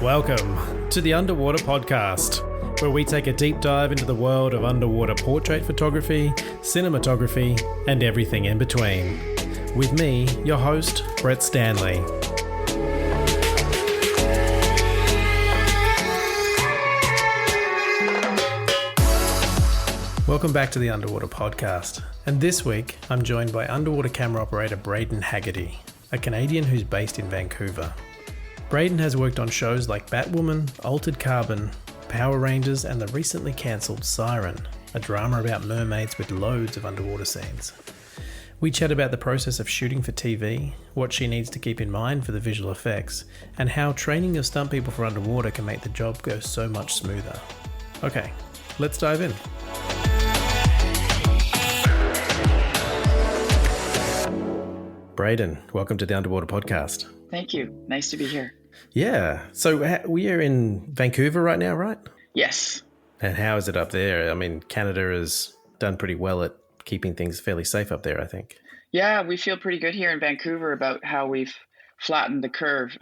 Welcome to the Underwater Podcast, where we take a deep dive into the world of underwater portrait photography, cinematography, and everything in between. With me, your host, Brett Stanley. Welcome back to the Underwater Podcast, and this week I'm joined by underwater camera operator Braden Haggerty, a Canadian who's based in Vancouver. Braden has worked on shows like Batwoman, Altered Carbon, Power Rangers, and the recently cancelled Siren, a drama about mermaids with loads of underwater scenes. We chat about the process of shooting for TV, what she needs to keep in mind for the visual effects, and how training your stunt people for underwater can make the job go so much smoother. Okay, let's dive in. Braden, welcome to the Underwater Podcast. Thank you. Nice to be here. Yeah. So we are in Vancouver right now, right? Yes. And how is it up there? I mean, Canada has done pretty well at keeping things fairly safe up there, I think. Yeah, we feel pretty good here in Vancouver about how we've flattened the curve.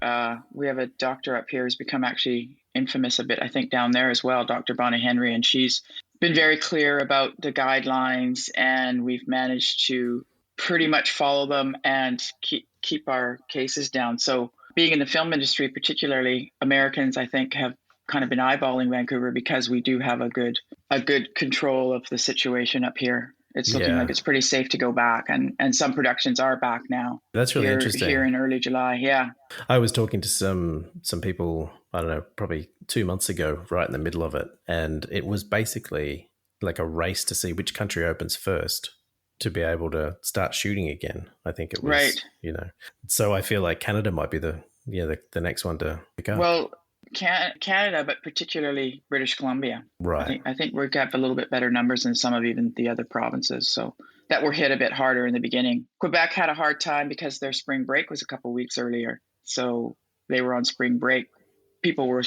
We have a doctor up here who's become actually infamous a bit, I think, down there as well, Dr. Bonnie Henry, and she's been very clear about the guidelines, and we've managed to pretty much follow them and keep our cases down. So being in the film industry, particularly Americans, I think, have kind of been eyeballing Vancouver because we do have a good control of the situation up here. It's looking like it's pretty safe to go back, and some productions are back now. That's really interesting. Here in early July, yeah. I was talking to some people, I don't know, probably 2 months ago, right in the middle of it, and it was basically like a race to see which country opens first to be able to start shooting again. I think it was, right. So I feel like Canada might be the next one to pick up. Well, Canada, but particularly British Columbia. Right. I think we got a little bit better numbers than some of even the other provinces. So that were hit a bit harder in the beginning. Quebec had a hard time because their spring break was a couple of weeks earlier. So they were on spring break. People were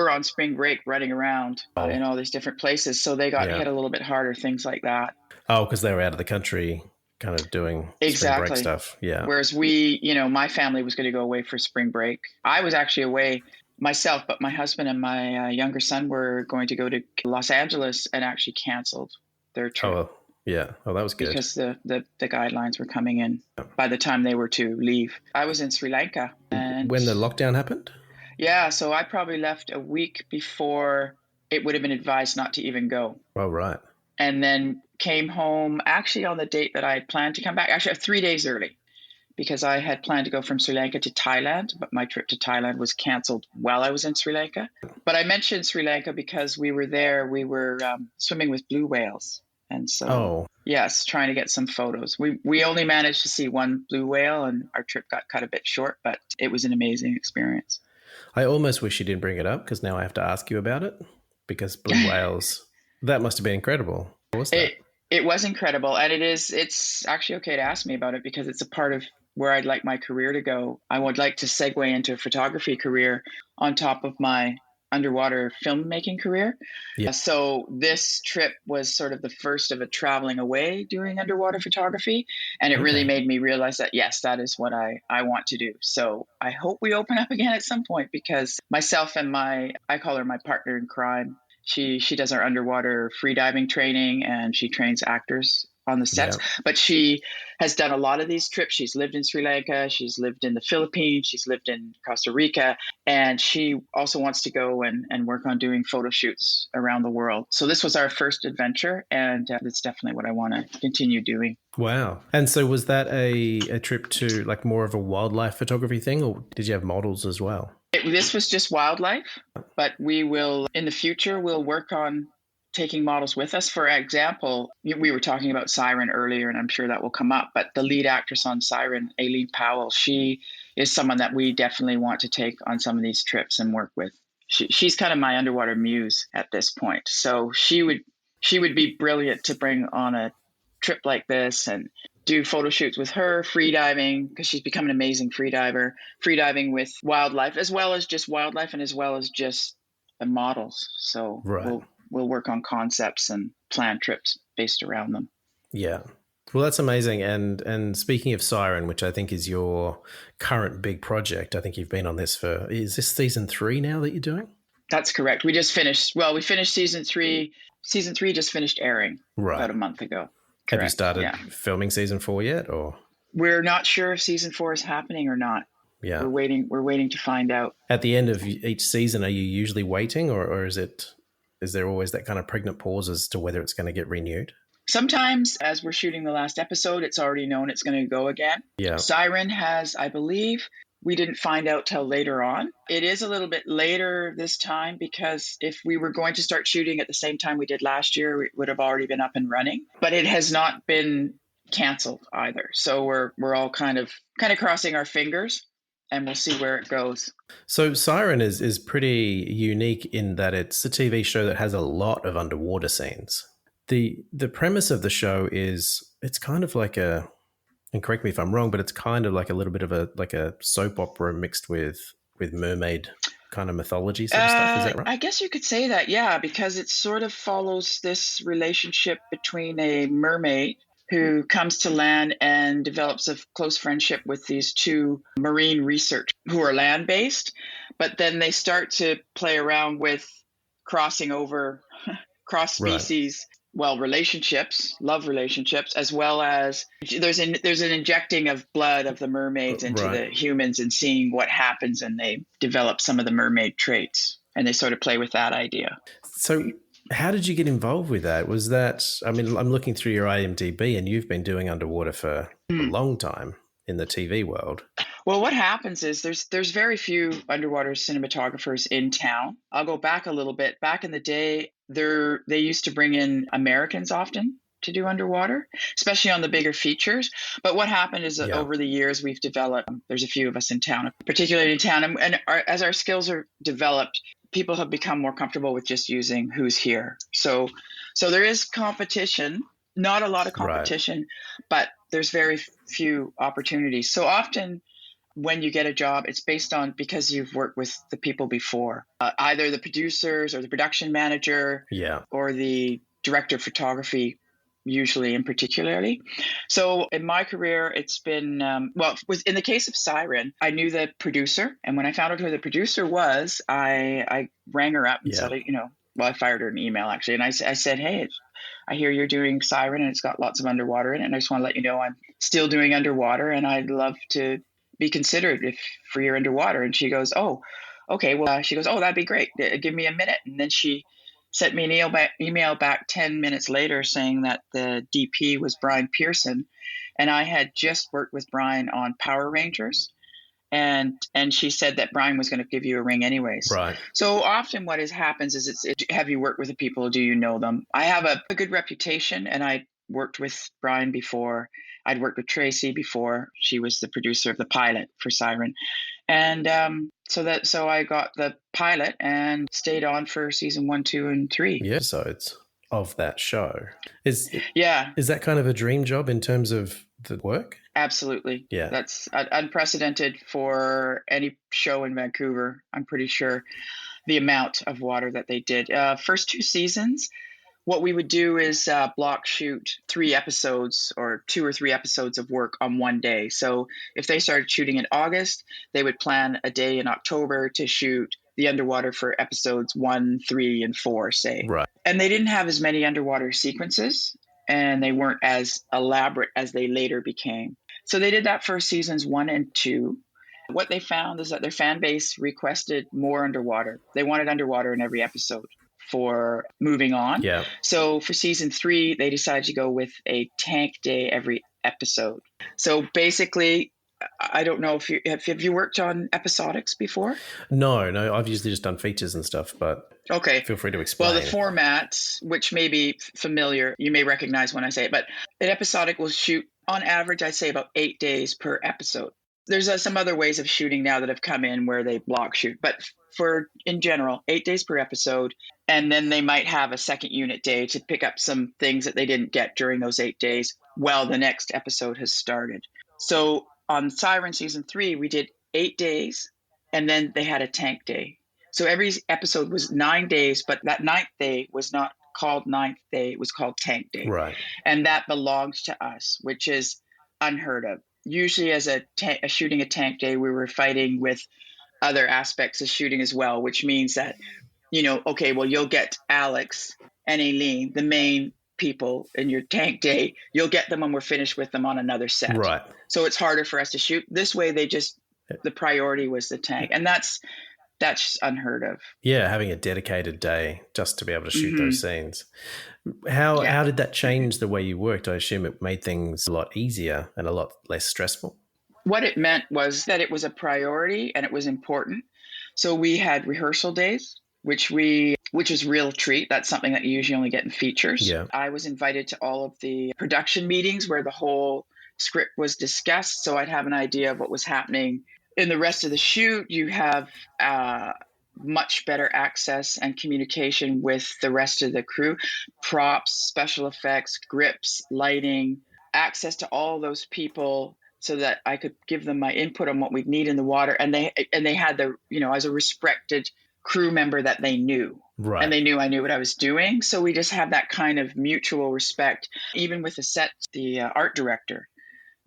on spring break running around in all these different places. So they got hit a little bit harder, things like that. Oh, because they were out of the country kind of doing spring break stuff. Yeah. Whereas my family was going to go away for spring break. I was actually away myself, but my husband and my younger son were going to go to Los Angeles and actually canceled their trip. Oh, yeah. Oh, that was good. Because the guidelines were coming in by the time they were to leave. I was in Sri Lanka. And when the lockdown happened? Yeah. So I probably left a week before it would have been advised not to even go. Oh, right. And then came home actually on the date that I had planned to come back, actually 3 days early, because I had planned to go from Sri Lanka to Thailand, but my trip to Thailand was canceled while I was in Sri Lanka. But I mentioned Sri Lanka because we were there, we were swimming with blue whales. And so, yes, trying to get some photos. We only managed to see one blue whale and our trip got cut a bit short, but it was an amazing experience. I almost wish you didn't bring it up because now I have to ask you about it, because blue whales, that must have been incredible. What was that? It was incredible. And it's actually okay to ask me about it because it's a part of where I'd like my career to go. I would like to segue into a photography career on top of my underwater filmmaking career. Yeah. So this trip was sort of the first of a traveling away doing underwater photography. And it really made me realize that, yes, that is what I want to do. So I hope we open up again at some point, because myself and I call her my partner in crime. She does our underwater freediving training, and she trains actors on the sets. Yeah. But she has done a lot of these trips. She's lived in Sri Lanka. She's lived in the Philippines. She's lived in Costa Rica. And she also wants to go and work on doing photo shoots around the world. So this was our first adventure, and that's definitely what I want to continue doing. Wow. And so was that a trip to like more of a wildlife photography thing, or did you have models as well? This was just wildlife, but we will, in the future, we'll work on taking models with us. For example, we were talking about Siren earlier, and I'm sure that will come up, but the lead actress on Siren, Aileen Powell, she is someone that we definitely want to take on some of these trips and work with. She's kind of my underwater muse at this point. So she would be brilliant to bring on a trip like this and do photo shoots with her, freediving, because she's become an amazing freediver, freediving with wildlife, as well as just wildlife and as well as just the models. So we'll work on concepts and plan trips based around them. Yeah. Well, that's amazing. And speaking of Siren, which I think is your current big project, I think you've been on this for, is this season 3 now that you're doing? That's correct. We just finished. Well, we finished season 3. Season 3 just finished airing Right. about a month ago. Have you Correct. started Yeah. filming season 4 yet, or? We're not sure if season 4 is happening or not. Yeah. We're waiting to find out. At the end of each season, are you usually waiting, or is there always that kind of pregnant pause as to whether it's going to get renewed? Sometimes, as we're shooting the last episode, it's already known it's going to go again. Yeah. Siren has, I believe, we didn't find out till later on. It is a little bit later this time because if we were going to start shooting at the same time we did last year, it would have already been up and running. But it has not been canceled either. So we're all kind of crossing our fingers, and we'll see where it goes. So Siren is pretty unique in that it's a TV show that has a lot of underwater scenes. The premise of the show is it's kind of like a, and correct me if I'm wrong, but it's kind of like a little bit of a soap opera mixed with mermaid kind of mythology sort of stuff. Is that right? I guess you could say that, yeah, because it sort of follows this relationship between a mermaid who comes to land and develops a close friendship with these two marine researchers who are land-based, but then they start to play around with crossing over cross-species, well, relationships, love relationships, as well as there's an injecting of blood of the mermaids into the humans and seeing what happens, and they develop some of the mermaid traits, and they sort of play with that idea. So how did you get involved with that? Was that, I mean, I'm looking through your IMDb and you've been doing underwater for a long time in the TV world. Well, what happens is there's very few underwater cinematographers in town. I'll go back a little bit. Back in the day, they used to bring in Americans often to do underwater, especially on the bigger features. But what happened is that over the years we've developed, there's a few of us in town, particularly in town, and as our skills are developed, people have become more comfortable with just using who's here. So there is competition, not a lot of competition, but there's very few opportunities. So often when you get a job, it's based on because you've worked with the people before, either the producers or the production manager or the director of photography, usually and particularly. So in my career, it's been, in the case of Siren, I knew the producer. And when I found out who the producer was, I rang her up and said, I fired her an email actually. And I said, hey, I hear you're doing Siren and it's got lots of underwater in it. And I just want to let you know I'm still doing underwater and I'd love to be considered for your underwater. And she goes, oh, okay. Well, she goes, oh, that'd be great. Give me a minute. And then she sent me an email back 10 minutes later saying that the DP was Brian Pearson. And I had just worked with Brian on Power Rangers. And she said that Brian was going to give you a ring anyways. Right. So often what happens is have you worked with the people? Do you know them? I have a good reputation, and I worked with Brian before. I'd worked with Tracy before. She was the producer of the pilot for Siren. And so I got the pilot and stayed on for season 1, 2, and 3. Yeah, so it's of that show. Is that kind of a dream job in terms of the work? Absolutely. Yeah. That's unprecedented for any show in Vancouver. I'm pretty sure the amount of water that they did. First 2 seasons, what we would do is block shoot 3 episodes or 2 or 3 episodes of work on one day. So if they started shooting in August, they would plan a day in October to shoot the underwater for episodes 1, 3, and 4, say. Right. And they didn't have as many underwater sequences, and they weren't as elaborate as they later became. So they did that for seasons 1 and 2. What they found is that their fan base requested more underwater. They wanted underwater in every episode for moving on. Yeah. So for season 3, they decided to go with a tank day every episode. So basically, I don't know if have you worked on episodics before? No, I've usually just done features and stuff, but okay, feel free to explain. Well, the format, which may be familiar, you may recognize when I say it, but an episodic will shoot on average, I'd say about 8 days per episode. There's some other ways of shooting now that have come in where they block shoot, but in general, 8 days per episode. And then they might have a second unit day to pick up some things that they didn't get during those 8 days while the next episode has started. So on Siren season 3, we did 8 days and then they had a tank day. So every episode was 9 days, but that 9th day was not called ninth day. It was called tank day. Right. And that belongs to us, which is unheard of. Usually as a shooting a tank day, we were fighting with other aspects of shooting as well, which means that, okay, well, you'll get Alex and Aileen, the main people in your tank day. You'll get them when we're finished with them on another set. Right. So it's harder for us to shoot. This way, the priority was the tank. And that's unheard of. Yeah, having a dedicated day just to be able to shoot those scenes. How did that change the way you worked? I assume it made things a lot easier and a lot less stressful. What it meant was that it was a priority and it was important. So we had rehearsal days, which is real treat. That's something that you usually only get in features. Yeah. I was invited to all of the production meetings where the whole script was discussed. So I'd have an idea of what was happening in the rest of the shoot. You have much better access and communication with the rest of the crew, props, special effects, grips, lighting, access to all those people so that I could give them my input on what we'd need in the water. And they had as a respected crew member that they knew. Right. And they knew I knew what I was doing. So we just had that kind of mutual respect, even with the art director.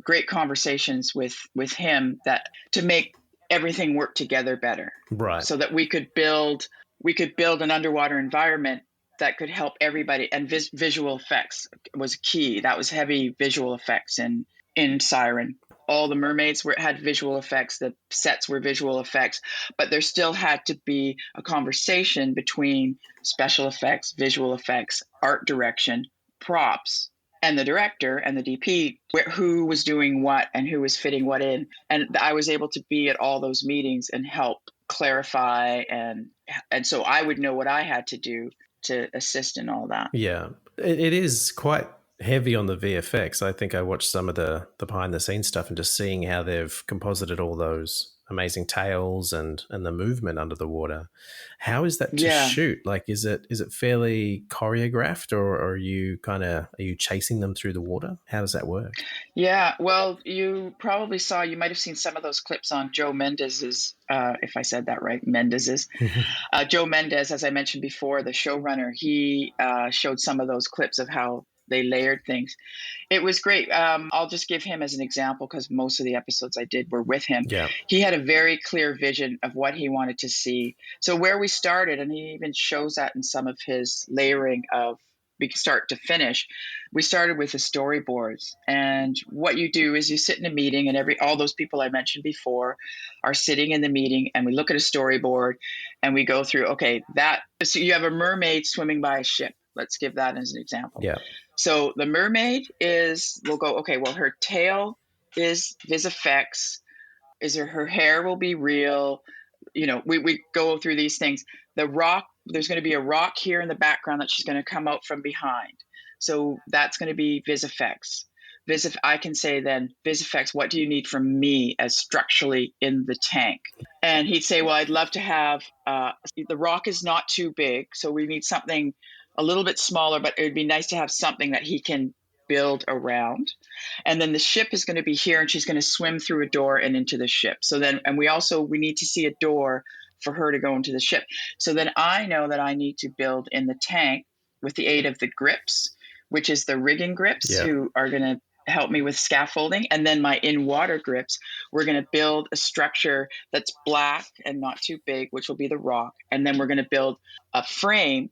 Great conversations with him to make everything work together better. Right. So that we could build an underwater environment that could help everybody. And visual effects was key. That was heavy visual effects in Siren. All the mermaids had visual effects. The sets were visual effects, but there still had to be a conversation between special effects, visual effects, art direction, props, and the director and the DP, who was doing what and who was fitting what in. And I was able to be at all those meetings and help clarify. And so I would know what I had to do to assist in all that. Yeah, it is quite heavy on the VFX. I think I watched some of the behind the scenes stuff and just seeing how they've composited all those amazing tails and the movement under the water. How is that to shoot? Like, is it fairly choreographed, or are you chasing them through the water? How does that work? Yeah, well, you might have seen some of those clips on Joe Mendez's, if I said that right, Mendez's. Joe Mendez, as I mentioned before, the showrunner, he showed some of those clips of how they layered things. It was great. I'll just give him as an example because most of the episodes I did were with him. Yeah. He had a very clear vision of what he wanted to see. So where we started, and he even shows that in some of his layering of start to finish, we started with the storyboards. And what you do is you sit in a meeting, and all those people I mentioned before are sitting in the meeting, and we look at a storyboard and we go through, so you have a mermaid swimming by a ship. Let's give that as an example. Yeah. So the mermaid we'll go, her tail is VisFX. Her hair will be real. We go through these things. The rock, there's going to be a rock here in the background that she's going to come out from behind. So that's going to be VisFX. I can say then, VisFX, what do you need from me as structurally in the tank? And he'd say, well, I'd love to have, the rock is not too big. So we need something a little bit smaller, but it would be nice to have something that he can build around. And then the ship is going to be here, and she's going to swim through a door and into the ship. So then, and we need to see a door for her to go into the ship. So then I know that I need to build in the tank with the aid of the grips, which is the rigging grips, who are going to help me with scaffolding. And then my in-water grips, we're going to build a structure that's black and not too big, which will be the rock. And then we're going to build a frame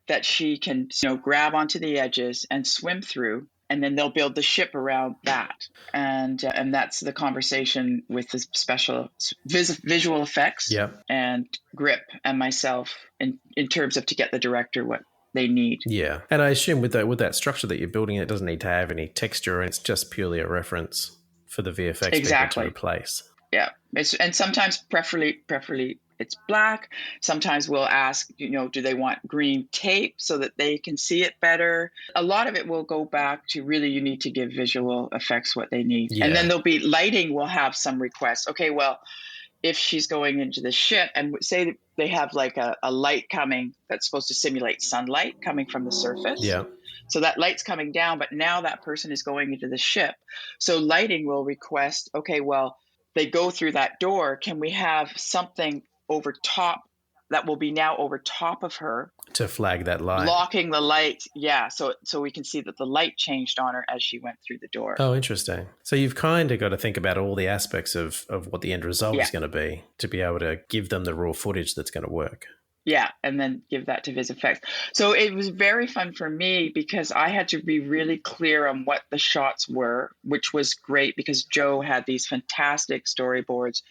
that she can, grab onto the edges and swim through, and then they'll build the ship around that. And that's the conversation with the special visual effects and grip and myself in terms of to get the director what they need. Yeah, and I assume with that structure that you're building, it doesn't need to have any texture, and it's just purely a reference for the VFX people to replace. Yeah, and sometimes preferably it's black. Sometimes we'll ask, do they want green tape so that they can see it better? A lot of it will go back to really you need to give visual effects what they need. Yeah. And then there'll be lighting will have some requests. Okay, well, if she's going into the ship and say they have like a light coming that's supposed to simulate sunlight coming from the surface. Yeah. So that light's coming down, but now that person is going into the ship. So lighting will request, okay, well, they go through that door. Can we have something over top that will be now over top of her to flag that light, blocking the light. Yeah, so we can see that the light changed on her as she went through the door. Oh, interesting. So you've kind of got to think about all the aspects of what the end result is going to be able to give them the raw footage that's going to work. Yeah, and then give that to VisFX. So it was very fun for me because I had to be really clear on what the shots were, which was great because Joe had these fantastic storyboards,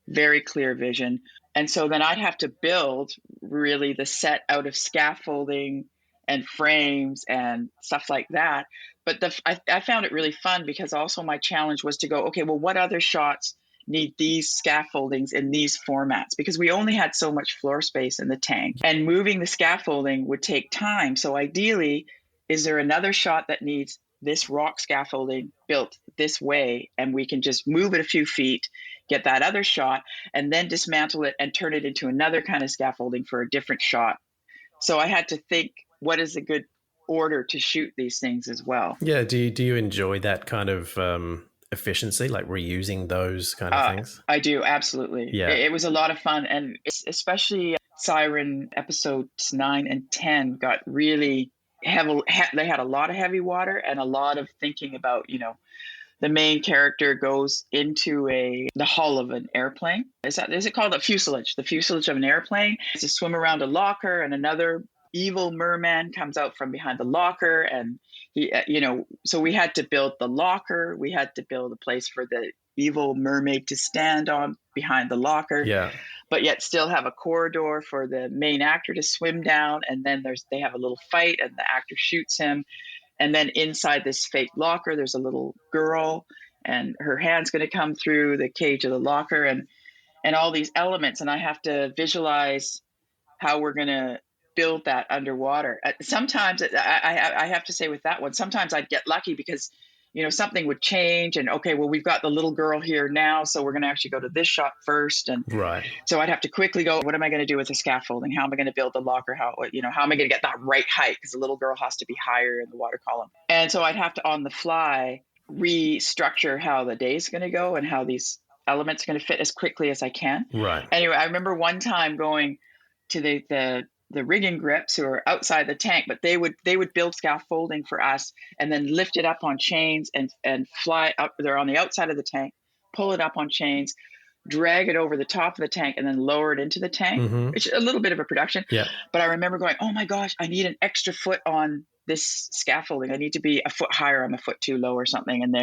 very clear vision. And so then I'd have to build really the set out of scaffolding and frames and stuff like that. But I found it really fun because also my challenge was to go, okay, well, what other shots need these scaffoldings in these formats? Because we only had so much floor space in the tank, and moving the scaffolding would take time. So ideally, is there another shot that needs this rock scaffolding built this way, and we can just move it a few feet, get that other shot, and then dismantle it and turn it into another kind of scaffolding for a different shot. So I had to think, what is a good order to shoot these things as well? Yeah. Do you enjoy that kind of efficiency, like reusing those kind of things? I do, absolutely. Yeah. It was a lot of fun, and especially Siren episodes 9 and 10 got really heavy. They had a lot of heavy water and a lot of thinking about, the main character goes into the hull of an airplane. Is it called a fuselage? The fuselage of an airplane. To swim around a locker, and another evil merman comes out from behind the locker, and he, so we had to build the locker. We had to build a place for the evil mermaid to stand on behind the locker. Yeah. But yet still have a corridor for the main actor to swim down. And then they have a little fight, and the actor shoots him. And then inside this fake locker, there's a little girl, and her hand's going to come through the cage of the locker, and all these elements. And I have to visualize how we're going to build that underwater. Sometimes I have to say with that one, sometimes I'd get lucky because, something would change, and okay, well, we've got the little girl here now, so we're going to actually go to this shot first. And right. So I'd have to quickly go, what am I going to do with the scaffolding? How am I going to build the locker? How am I going to get that right height? Because the little girl has to be higher in the water column. And so I'd have to, on the fly, restructure how the day's going to go and how these elements are going to fit as quickly as I can. Right. Anyway, I remember one time going to the rigging grips who are outside the tank, but they would build scaffolding for us and then lift it up on chains and fly up. They're on the outside of the tank, pull it up on chains, drag it over the top of the tank, and then lower it into the tank. Mm-hmm. It's a little bit of a production. Yeah. But I remember going, oh my gosh, I need an extra foot on this scaffolding. I need to be a foot higher. I'm a foot too low or something. And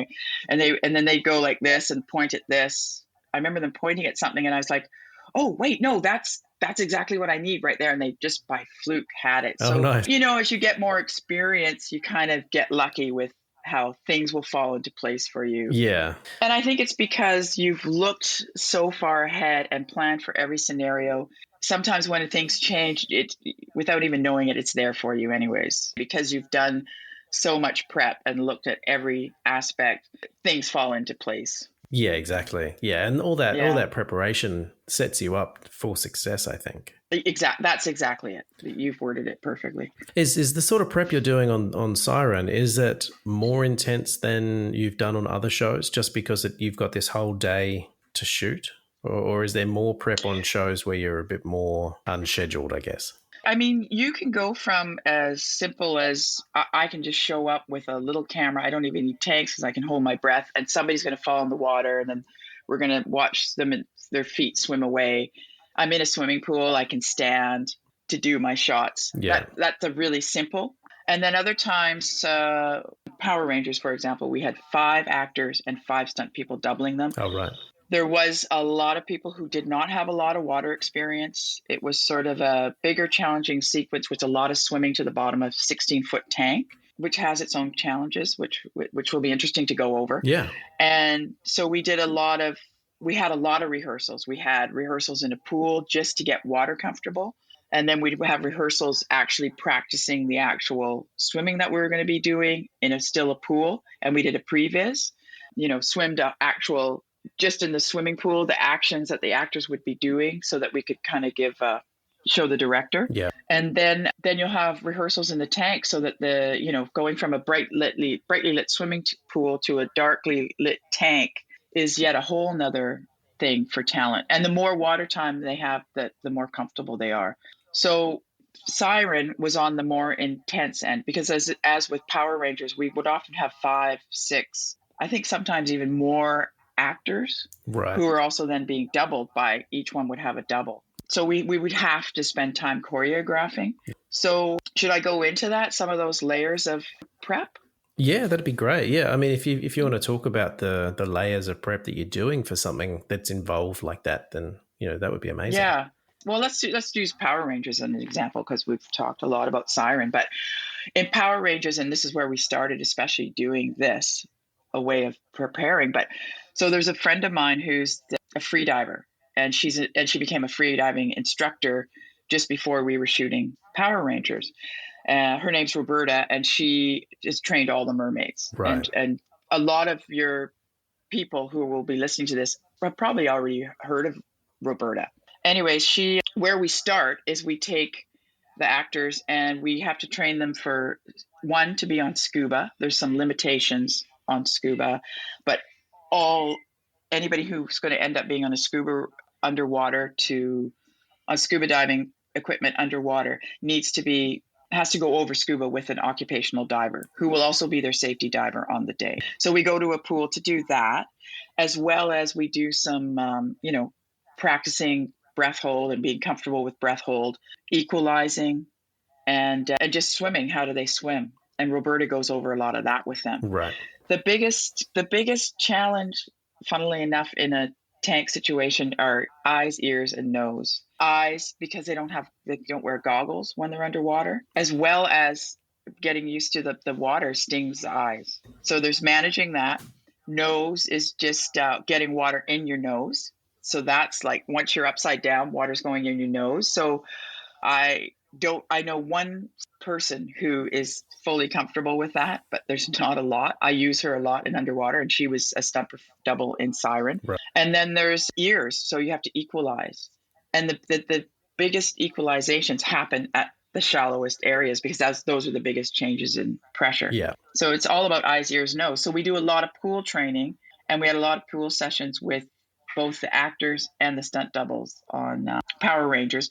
then they'd go like this and point at this. I remember them pointing at something, and I was like, oh wait, no, that's exactly what I need right there. And they just by fluke had it. So, nice. As you get more experience, you kind of get lucky with how things will fall into place for you. Yeah. And I think it's because you've looked so far ahead and planned for every scenario. Sometimes when things change, without even knowing it, it's there for you anyways, because you've done so much prep and looked at every aspect, things fall into place. Yeah, exactly. Yeah, and all that preparation sets you up for success, I think. That's exactly it. You've worded it perfectly. Is the sort of prep you're doing on Siren, is it more intense than you've done on other shows just because you've got this whole day to shoot? Or is there more prep on shows where you're a bit more unscheduled, I guess? I mean, you can go from as simple as I can just show up with a little camera. I don't even need tanks because I can hold my breath, and somebody's going to fall in the water, and then we're going to watch them and their feet swim away. I'm in a swimming pool. I can stand to do my shots. Yeah. That's a really simple. And then other times, Power Rangers, for example, we had 5 actors and 5 stunt people doubling them. Oh, right. There was a lot of people who did not have a lot of water experience. It was sort of a bigger, challenging sequence with a lot of swimming to the bottom of a 16-foot tank, which has its own challenges, which will be interesting to go over. Yeah. And so we had a lot of rehearsals. We had rehearsals in a pool just to get water comfortable. And then we'd have rehearsals actually practicing the actual swimming that we were going to be doing in a pool. And we did a previs, swim to actual, just in the swimming pool, the actions that the actors would be doing so that we could kind of show the director. Yeah. And then you'll have rehearsals in the tank so that going from a brightly lit swimming pool to a darkly lit tank is yet a whole nother thing for talent. And the more water time they have, the more comfortable they are. So Siren was on the more intense end because as with Power Rangers, we would often have 5, 6, I think sometimes even more actors Right. who are also then being doubled by each one would have a double. So we would have to spend time choreographing. So should I go into that, some of those layers of prep? Yeah, that'd be great. Yeah, I mean, if you want to talk about the layers of prep that you're doing for something that's involved like that, then that would be amazing. Yeah. Well, let's use Power Rangers as an example because we've talked a lot about Siren. But in Power Rangers, and this is where we started, especially doing this, a way of preparing. But so there's a friend of mine who's a free diver, and she became a free diving instructor just before we were shooting Power Rangers. Her name's Roberta, and she just trained all the mermaids. Right. And a lot of your people who will be listening to this have probably already heard of Roberta. Anyways, where we start is we take the actors and we have to train them for one, to be on scuba. There's some limitations on scuba, but anybody who's going to end up being on a scuba underwater on scuba diving equipment underwater has to go over scuba with an occupational diver who will also be their safety diver on the day. So we go to a pool to do that, as well as we do some, practicing breath hold and being comfortable with breath hold, equalizing, and just swimming. How do they swim? And Roberta goes over a lot of that with them. Right. The biggest challenge, funnily enough, in a tank situation are eyes, ears, and nose. Eyes, because they don't wear goggles when they're underwater, as well as getting used to the water stings the eyes. So there's managing that. Nose is just getting water in your nose. So that's like once you're upside down, water's going in your nose. So I know one person who is fully comfortable with that, but there's not a lot. I use her a lot in underwater, and she was a stunt double in Siren. Right. And then there's ears, so you have to equalize. And the biggest equalizations happen at the shallowest areas because those are the biggest changes in pressure. Yeah. So it's all about eyes, ears, nose. So we do a lot of pool training, and we had a lot of pool sessions with both the actors and the stunt doubles on Power Rangers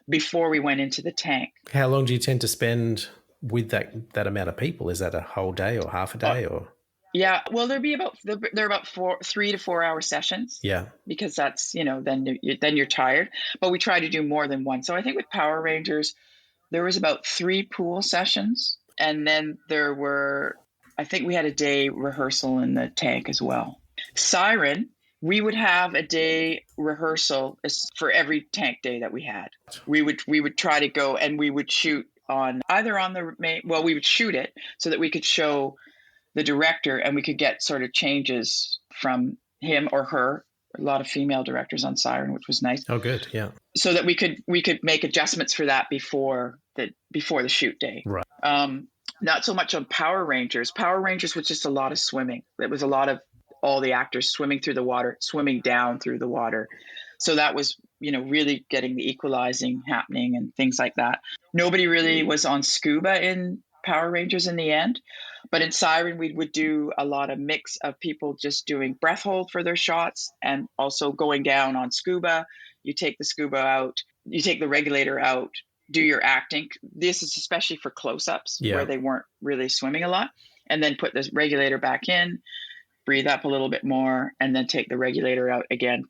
before we went into the tank. How long do you tend to spend with that amount of people? Is that a whole day or half a day or? Yeah, well, they're about 3 to 4 hour sessions. Yeah, because that's then you're tired. But we try to do more than one. So I think with Power Rangers, there was about 3 pool sessions, and then I think we had a day rehearsal in the tank as well. Siren, we would have a day rehearsal for every tank day that we had. We would try to go and we would shoot we would shoot it so that we could show the director and we could get sort of changes from him or her. A lot of female directors on Siren, which was nice. Oh, good. Yeah. So that we could make adjustments for that before the shoot day. Right. Not so much on Power Rangers. Power Rangers was just a lot of swimming. It was a lot of all the actors swimming through the water, swimming down through the water. So that was, really getting the equalizing happening and things like that. Nobody really was on scuba in Power Rangers in the end. But in Siren, we would do a lot of mix of people just doing breath hold for their shots and also going down on scuba. You take the scuba out, you take the regulator out, do your acting. This is especially for close-ups where they weren't really swimming a lot. And then put the regulator back in, breathe up a little bit more, and then take the regulator out again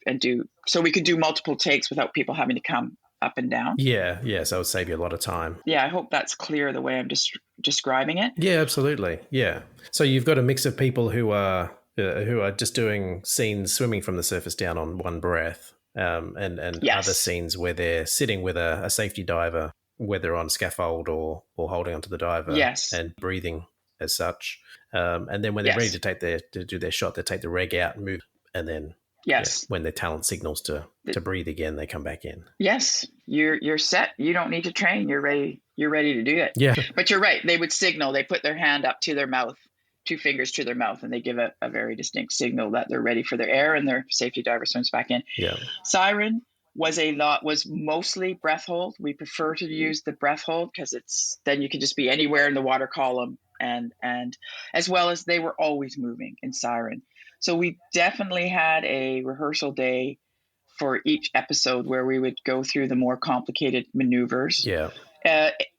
so we could do multiple takes without people having to come up and down. Yeah. So it would save you a lot of time. Yeah, I hope that's clear the way I'm just describing it. Yeah, absolutely. Yeah. So you've got a mix of people who are just doing scenes swimming from the surface down on one breath, and other scenes where they're sitting with a safety diver, whether on scaffold or holding onto the diver, and breathing as such. And then when they're ready to do their shot, they take the reg out and move, and then when their talent signals to breathe again, they come back in. Yes, you're set. You don't need to train. You're ready. You're ready to do it. Yeah. But you're right. They would signal. They put their hand up to their mouth, 2 fingers to their mouth, and they give a very distinct signal that they're ready for their air, and their safety diver swims back in. Yeah. Siren was mostly breath hold. We prefer to use the breath hold because then you can just be anywhere in the water column, and as well as they were always moving in Siren. So we definitely had a rehearsal day for each episode where we would go through the more complicated maneuvers. Yeah.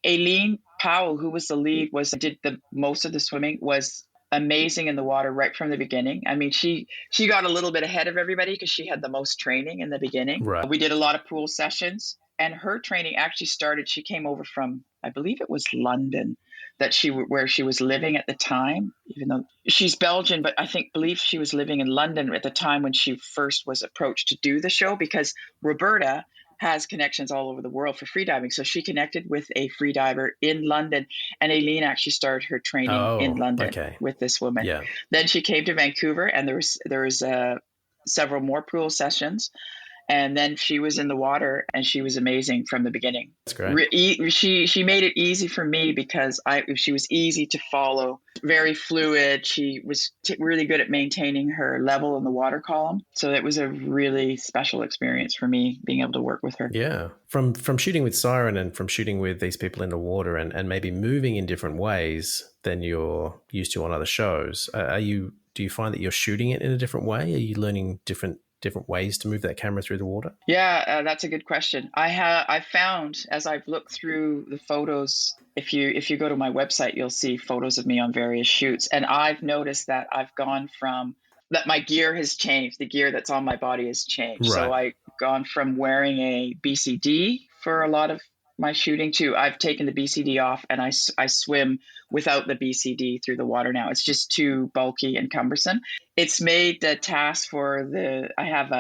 Aileen Powell, who was the lead, did the most of the swimming, was amazing in the water right from the beginning. I mean, she got a little bit ahead of everybody because she had the most training in the beginning. Right. We did a lot of pool sessions, and her training actually started. She came over from, I believe it was London, where she was living at the time. Even though she's Belgian, but believe she was living in London at the time when she first was approached to do the show, because Roberta has connections all over the world for freediving. So she connected with a freediver in London, and Aileen actually started her training in London with this woman. Yeah. Then she came to Vancouver, and there was several more pool sessions. And then she was in the water, and she was amazing from the beginning. That's great. She made it easy for me because she was easy to follow, very fluid. She was really good at maintaining her level in the water column. So it was a really special experience for me being able to work with her. Yeah. From shooting with Siren and from shooting with these people in the water and maybe moving in different ways than you're used to on other shows, do you find that you're shooting it in a different way? Are you learning different ways to move that camera through the water? Yeah, that's a good question. I found, as I've looked through the photos, if you go to my website, you'll see photos of me on various shoots, and I've noticed that I've gone from that my gear has changed. The gear that's on my body has changed. Right. So I've gone from wearing a BCD for a lot of my shooting to I've taken the BCD off, and I swim without the BCD through the water now. It's just too bulky and cumbersome. It's made the task I have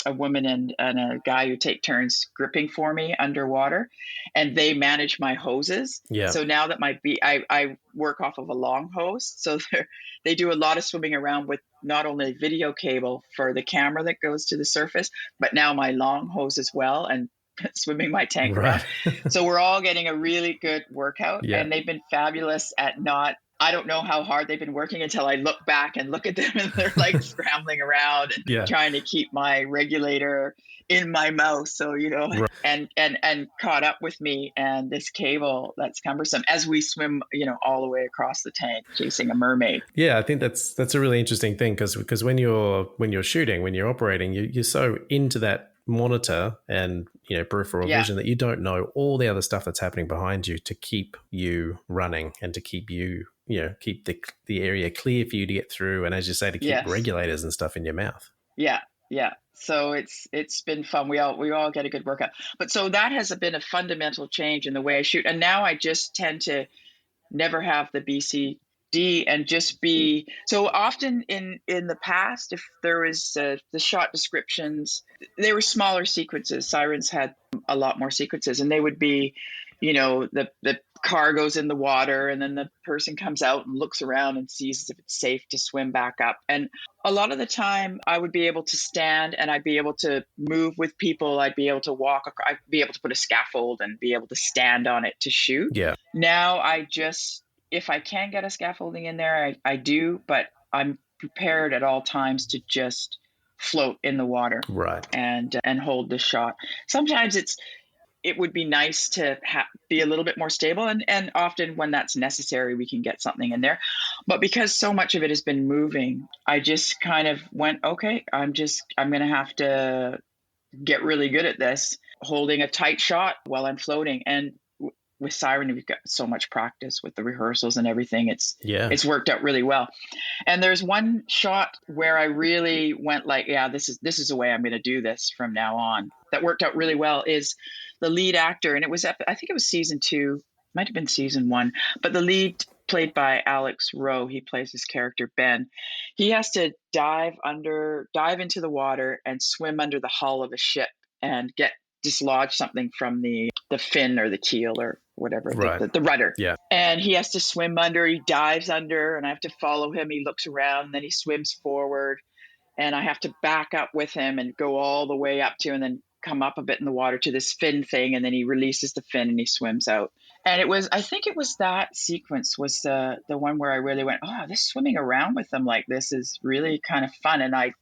a woman and a guy who take turns gripping for me underwater, and they manage my hoses. Yeah. So now that I work off of a long hose, so they do a lot of swimming around with not only video cable for the camera that goes to the surface, but now my long hose as well, and swimming my tank around. So we're all getting a really good workout, and they've been fabulous at I don't know how hard they've been working until I look back and look at them, and they're like scrambling around and trying to keep my regulator in my mouth. So, and caught up with me and this cable that's cumbersome as we swim, all the way across the tank chasing a mermaid. Yeah, I think that's a really interesting thing because when you're shooting, when you're operating, you're so into that monitor and peripheral vision that you don't know all the other stuff that's happening behind you to keep you running and to keep you keep the area clear for you to get through, and as you say, to keep regulators and stuff in your mouth. Yeah. So it's been fun. We all get a good workout. But so that has been a fundamental change in the way I shoot, and now I just tend to never have the BCD and just be so often in the past. If there was the shot descriptions, they were smaller sequences. Sirens had a lot more sequences, and they would be, the car goes in the water, and then the person comes out and looks around and sees if it's safe to swim back up. And a lot of the time I would be able to stand, and I'd be able to move with people. I'd be able to walk. I'd be able to put a scaffold and be able to stand on it to shoot. Yeah. Now if I can get a scaffolding in there, I do, but I'm prepared at all times to just float in the water, right, and hold the shot. Sometimes it would be nice to be a little bit more stable, and often when that's necessary, we can get something in there. But because so much of it has been moving, I just kind of went, okay, I'm going to have to get really good at this, holding a tight shot while I'm floating. And with Siren, we've got so much practice with the rehearsals and everything. It's worked out really well. And there's one shot where I really went like, yeah, this is the way I'm going to do this from now on. That worked out really well is the lead actor. And I think it was season 2, might have been season 1, but the lead played by Alex Rowe, he plays his character, Ben. He has to dive into the water and swim under the hull of a ship and dislodge something from the fin or the keel or whatever, right. the rudder. Yeah. And he has to swim under, he dives under, and I have to follow him. He looks around, and then he swims forward, and I have to back up with him and go all the way up to, and then come up a bit in the water to this fin thing, and then he releases the fin and he swims out. And I think it was that sequence was the one where I really went, oh, this swimming around with them like this is really kind of fun. And I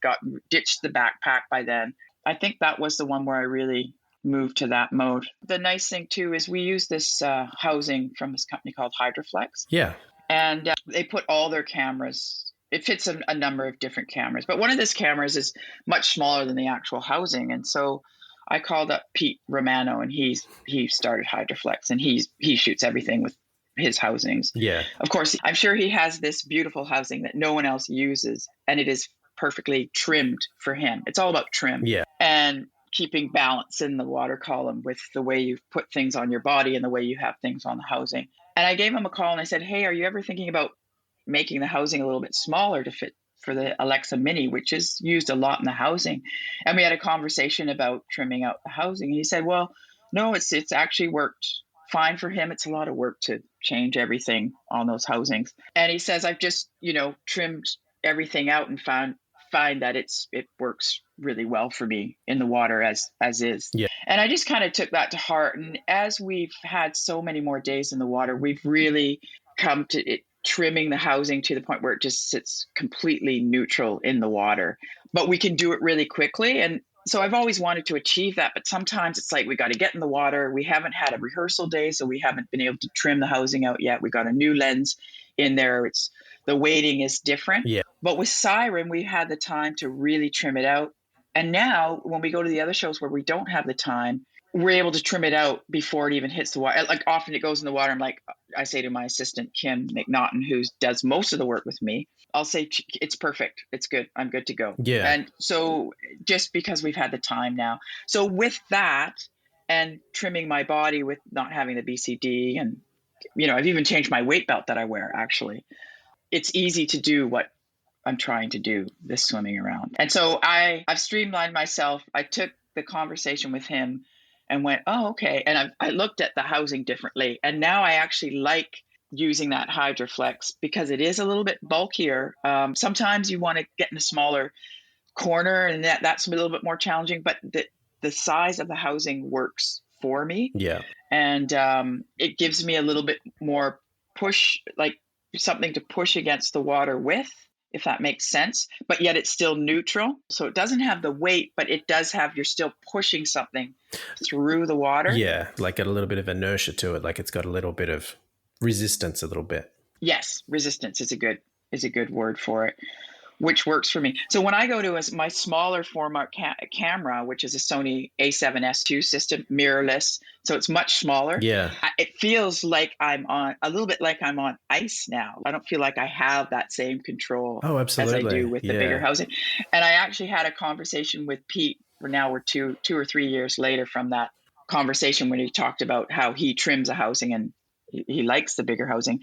ditched the backpack by then. I think that was the one where I really moved to that mode. The nice thing too is we use this housing from this company called Hydroflex. Yeah. And they put all their cameras it fits a number of different cameras. But one of these cameras is much smaller than the actual housing. And so I called up Pete Romano, and he started Hydroflex, and he shoots everything with his housings. Yeah. Of course, I'm sure he has this beautiful housing that no one else uses, and it is perfectly trimmed for him. It's all about trim. Yeah. And keeping balance in the water column with the way you put things on your body and the way you have things on the housing. And I gave him a call and I said, hey, are you ever thinking about making the housing a little bit smaller to fit for the Alexa Mini, which is used a lot in the housing? And we had a conversation about trimming out the housing. And he said, well, no, it's actually worked fine for him. It's a lot of work to change everything on those housings. And he says, I've just, trimmed everything out and find that it works really well for me in the water as is. Yeah. And I just kind of took that to heart. And as we've had so many more days in the water, we've really come to it, trimming the housing to the point where it just sits completely neutral in the water. But we can do it really quickly. And so I've always wanted to achieve that. But sometimes it's like we got to get in the water. We haven't had a rehearsal day, so we haven't been able to trim the housing out yet. We got a new lens in there. The weighting is different. Yeah. But with Siren, we had the time to really trim it out. And now when we go to the other shows where we don't have the time, we're able to trim it out before it even hits the water. Like often it goes in the water. I say to my assistant, Kim McNaughton, who does most of the work with me, I'll say, it's perfect. It's good. I'm good to go. Yeah. And so just because we've had the time now. So with that and trimming my body with not having the BCD, and, I've even changed my weight belt that I wear, actually. It's easy to do what I'm trying to do, this swimming around. And so I've streamlined myself. I took the conversation with him and went, oh, okay. And I looked at the housing differently. And now I actually like using that Hydroflex because it is a little bit bulkier. Sometimes you want to get in a smaller corner, and that's a little bit more challenging, but the size of the housing works for me. Yeah. And it gives me a little bit more push, like something to push against the water with, if that makes sense, but yet it's still neutral. So it doesn't have the weight, but it does have, you're still pushing something through the water. Yeah, like got a little bit of inertia to it, like it's got a little bit of resistance a little bit. Yes, resistance is a good word for it, which works for me. So when I go to my smaller format camera, which is a Sony A7S II system, mirrorless, so it's much smaller. Yeah. It feels like I'm on ice now. I don't feel like I have that same control as I do with the bigger housing. And I actually had a conversation with Pete. Now we're two or 3 years later from that conversation when he talked about how he trims a housing and he likes the bigger housing.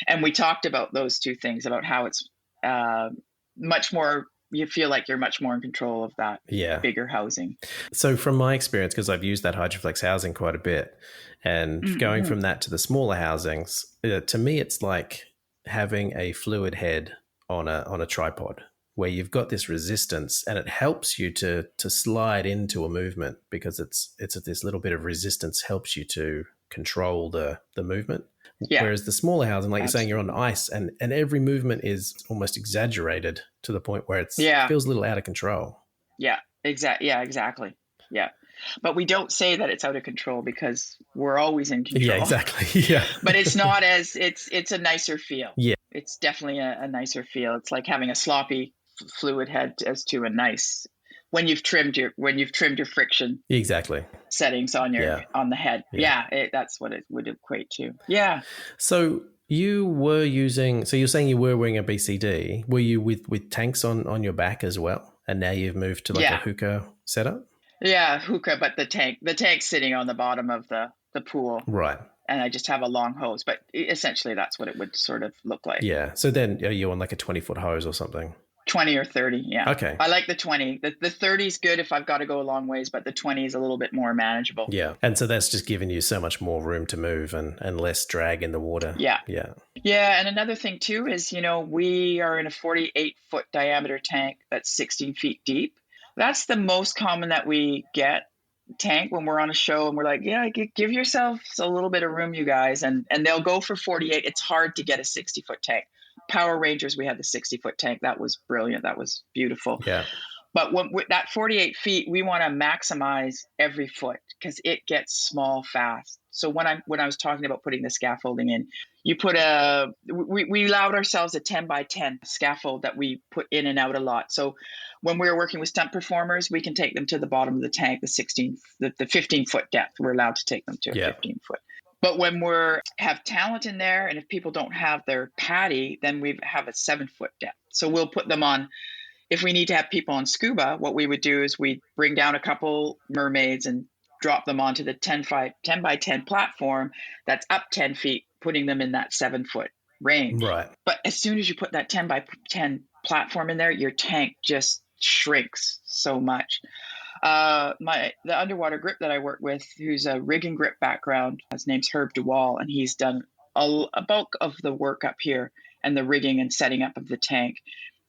And we talked about those two things, about how it's much more, you feel like you're much more in control of that bigger housing. So from my experience, because I've used that Hydroflex housing quite a bit, and going from that to the smaller housings, to me, it's like having a fluid head on a tripod where you've got this resistance, and it helps you to slide into a movement because it's this little bit of resistance helps you to control the movement. Yeah. Whereas the smaller housing, like you're saying, you're on ice, and every movement is almost exaggerated to the point where it feels a little out of control. Yeah, exactly. Yeah, exactly. Yeah. But we don't say that it's out of control because we're always in control. Yeah, exactly. Yeah. But it's not it's a nicer feel. Yeah. It's definitely a nicer feel. It's like having a sloppy fluid head as to a nice when you've trimmed your friction settings on on the head. That's what it would equate to. Yeah. So you're saying you were wearing a BCD. Were you with tanks on your back as well? And now you've moved to a hookah setup? Yeah, hookah, but the tank's sitting on the bottom of the pool. Right. And I just have a long hose, but essentially that's what it would sort of look like. Yeah. So then are you on like a 20-foot hose or something? 20 or 30, yeah. Okay. I like the 20. The 30 is good if I've got to go a long ways, but the 20 is a little bit more manageable. Yeah. And so that's just giving you so much more room to move and less drag in the water. Yeah. Yeah. Yeah. And another thing too is, we are in a 48-foot diameter tank that's 16 feet deep. That's the most common that we get tank when we're on a show, and we're like, give yourselves a little bit of room, you guys. And they'll go for 48. It's hard to get a 60-foot tank. Power Rangers, we had the 60-foot tank. That was brilliant. That was beautiful. Yeah. But with that 48 feet, we want to maximize every foot because it gets small fast. So when I was talking about putting the scaffolding in, we allowed ourselves a 10 by 10 scaffold that we put in and out a lot. So when we're working with stunt performers, we can take them to the bottom of the tank, the 15 foot depth. We're allowed to take them to a 15 foot. But when we have talent in there, and if people don't have their patty, then we have a 7 foot depth. So we'll put them on. If we need to have people on scuba, what we would do is we'd bring down a couple mermaids and drop them onto the 10 by 10 platform that's up 10 feet, putting them in that 7 foot range. Right. But as soon as you put that 10 by 10 platform in there, your tank just shrinks so much. The underwater grip that I work with, who's a rig and grip background, his name's Herb DeWall, and he's done a bulk of the work up here and the rigging and setting up of the tank.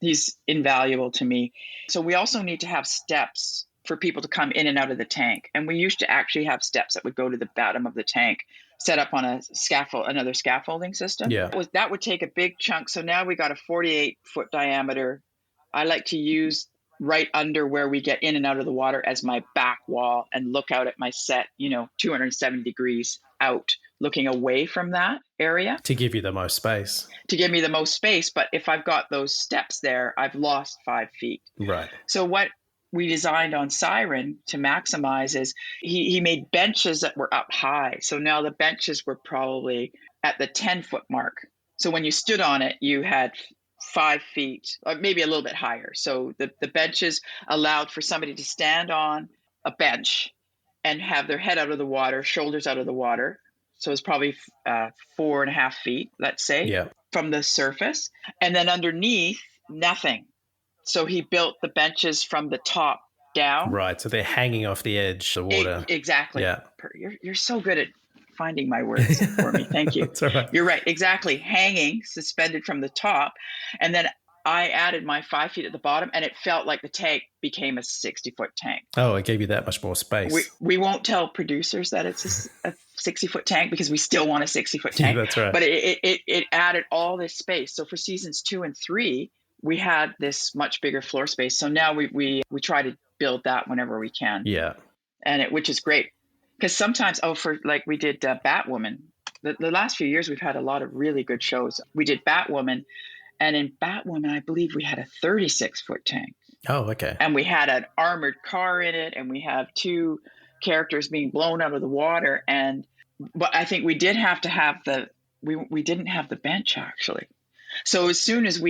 He's invaluable to me. So we also need to have steps for people to come in and out of the tank. And we used to actually have steps that would go to the bottom of the tank, set up on another scaffolding system. Yeah. That would take a big chunk. So now we got a 48 foot diameter. I like to use right under where we get in and out of the water as my back wall and look out at my set, 270 degrees out, looking away from that area. To give you the most space. To give me the most space. But if I've got those steps there, I've lost 5 feet. Right. So what we designed on Siren to maximize is he made benches that were up high. So now the benches were probably at the 10 foot mark. So when you stood on it, you had 5 feet, or maybe a little bit higher. So the benches allowed for somebody to stand on a bench and have their head out of the water, shoulders out of the water. So it's probably 4.5 feet, let's say, from the surface. And then underneath, nothing. So he built the benches from the top down. Right. So they're hanging off the edge of the water. Exactly. Yeah. You're so good at finding my words for me. Thank you. That's all right. You're right. Exactly. Hanging, suspended from the top. And then I added my 5 feet at the bottom, and it felt like the tank became a 60-foot tank. Oh, it gave you that much more space. We won't tell producers that it's a 60-foot tank because we still want a 60-foot tank. That's right. But it added all this space. So for seasons 2 and 3, we had this much bigger floor space. So now we try to build that whenever we can. Yeah. Which is great. Because sometimes, we did Batwoman. The last few years, we've had a lot of really good shows. We did Batwoman. And in Batwoman, I believe we had a 36-foot tank. Oh, okay. And we had an armored car in it. And we have 2 characters being blown out of the water. But I think we did have to have we didn't have the bench, actually. So as soon as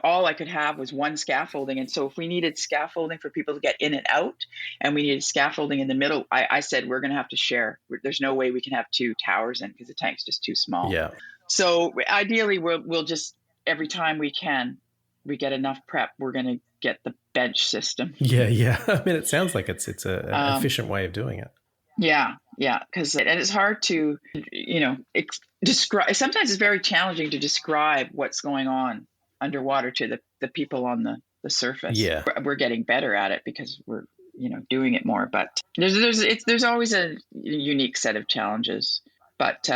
all I could have was one scaffolding. And so if we needed scaffolding for people to get in and out, and we needed scaffolding in the middle, I said, we're going to have to share. There's no way we can have 2 towers in because the tank's just too small. Yeah. So ideally, we'll just, every time we get enough prep, we're going to get the bench system. Yeah. I mean, it sounds like it's an efficient way of doing it. Yeah. Because it's hard to, describe. Sometimes it's very challenging to describe what's going on underwater to the people on the surface. Yeah. We're getting better at it because we're, doing it more. But there's always a unique set of challenges. But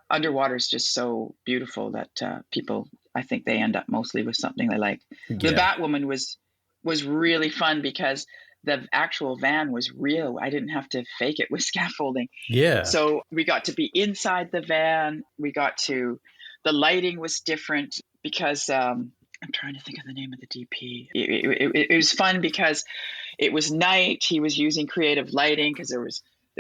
underwater is just so beautiful that people, I think they end up mostly with something they like. Yeah. The Batwoman was really fun because the actual van was real. I didn't have to fake it with scaffolding. Yeah. So we got to be inside the van. The lighting was different because I'm trying to think of the name of the DP. It was fun because it was night. He was using creative lighting because there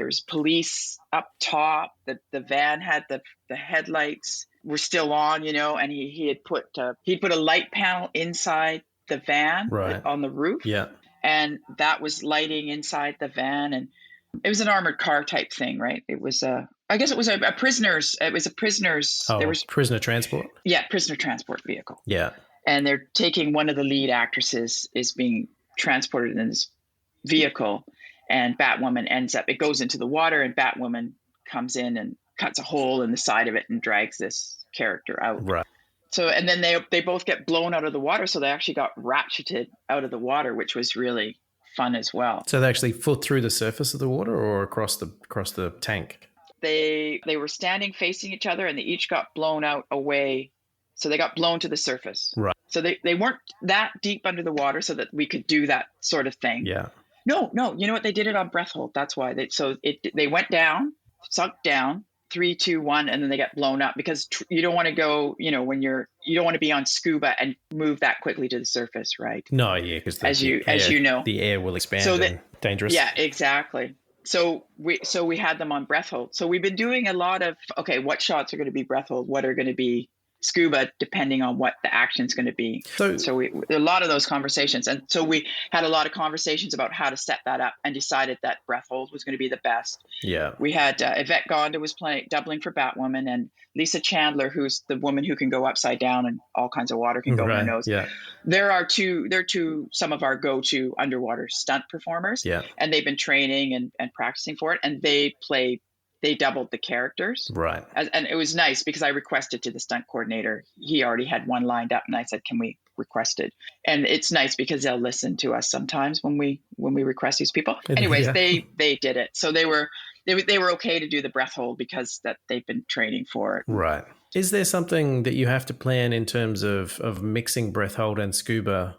was police up top. The van had the headlights were still on, and he'd put a light panel inside the van on the roof. Yeah. And that was lighting inside the van, and it was an armored car type thing, right? It was I guess it was a prisoner's. It was a prisoner's. Oh, there was prisoner transport. Yeah, prisoner transport vehicle. Yeah. And they're taking one of the lead actresses is being transported in this vehicle, and Batwoman it goes into the water, and Batwoman comes in and cuts a hole in the side of it and drags this character out. Right. So, and then they both get blown out of the water. So they actually got ratcheted out of the water, which was really fun as well. So they actually flew through the surface of the water or across the tank? They were standing facing each other, and they each got blown out away. So they got blown to the surface. Right. So they weren't that deep under the water so that we could do that sort of thing. Yeah. No, you know what? They did it on breath hold. That's why they went down, sunk down, 3, 2, 1, and then they get blown up because you don't want to go, you don't want to be on scuba and move that quickly to the surface, right? No, yeah, because As you know, the air will expand and dangerous. Yeah, exactly. So we had them on breath hold. So we've been doing a lot of, okay, what shots are going to be breath hold? What are going to be scuba, depending on what the action's going to be. So we a lot of those conversations. And so we had a lot of conversations about how to set that up and decided that breath hold was going to be the best. Yeah. We had Yvette Gonda was doubling for Batwoman, and Lisa Chandler, who's the woman who can go upside down and all kinds of water can go in her nose. Yeah. They're some of our go-to underwater stunt performers. Yeah. And they've been training and practicing for it. And they doubled the characters. Right. And it was nice because I requested to the stunt coordinator. He already had one lined up and I said, can we request it? And it's nice because they'll listen to us sometimes when we request these people. Anyways, they did it. So they were okay to do the breath hold because that they've been training for it. Right. Is there something that you have to plan in terms of mixing breath hold and scuba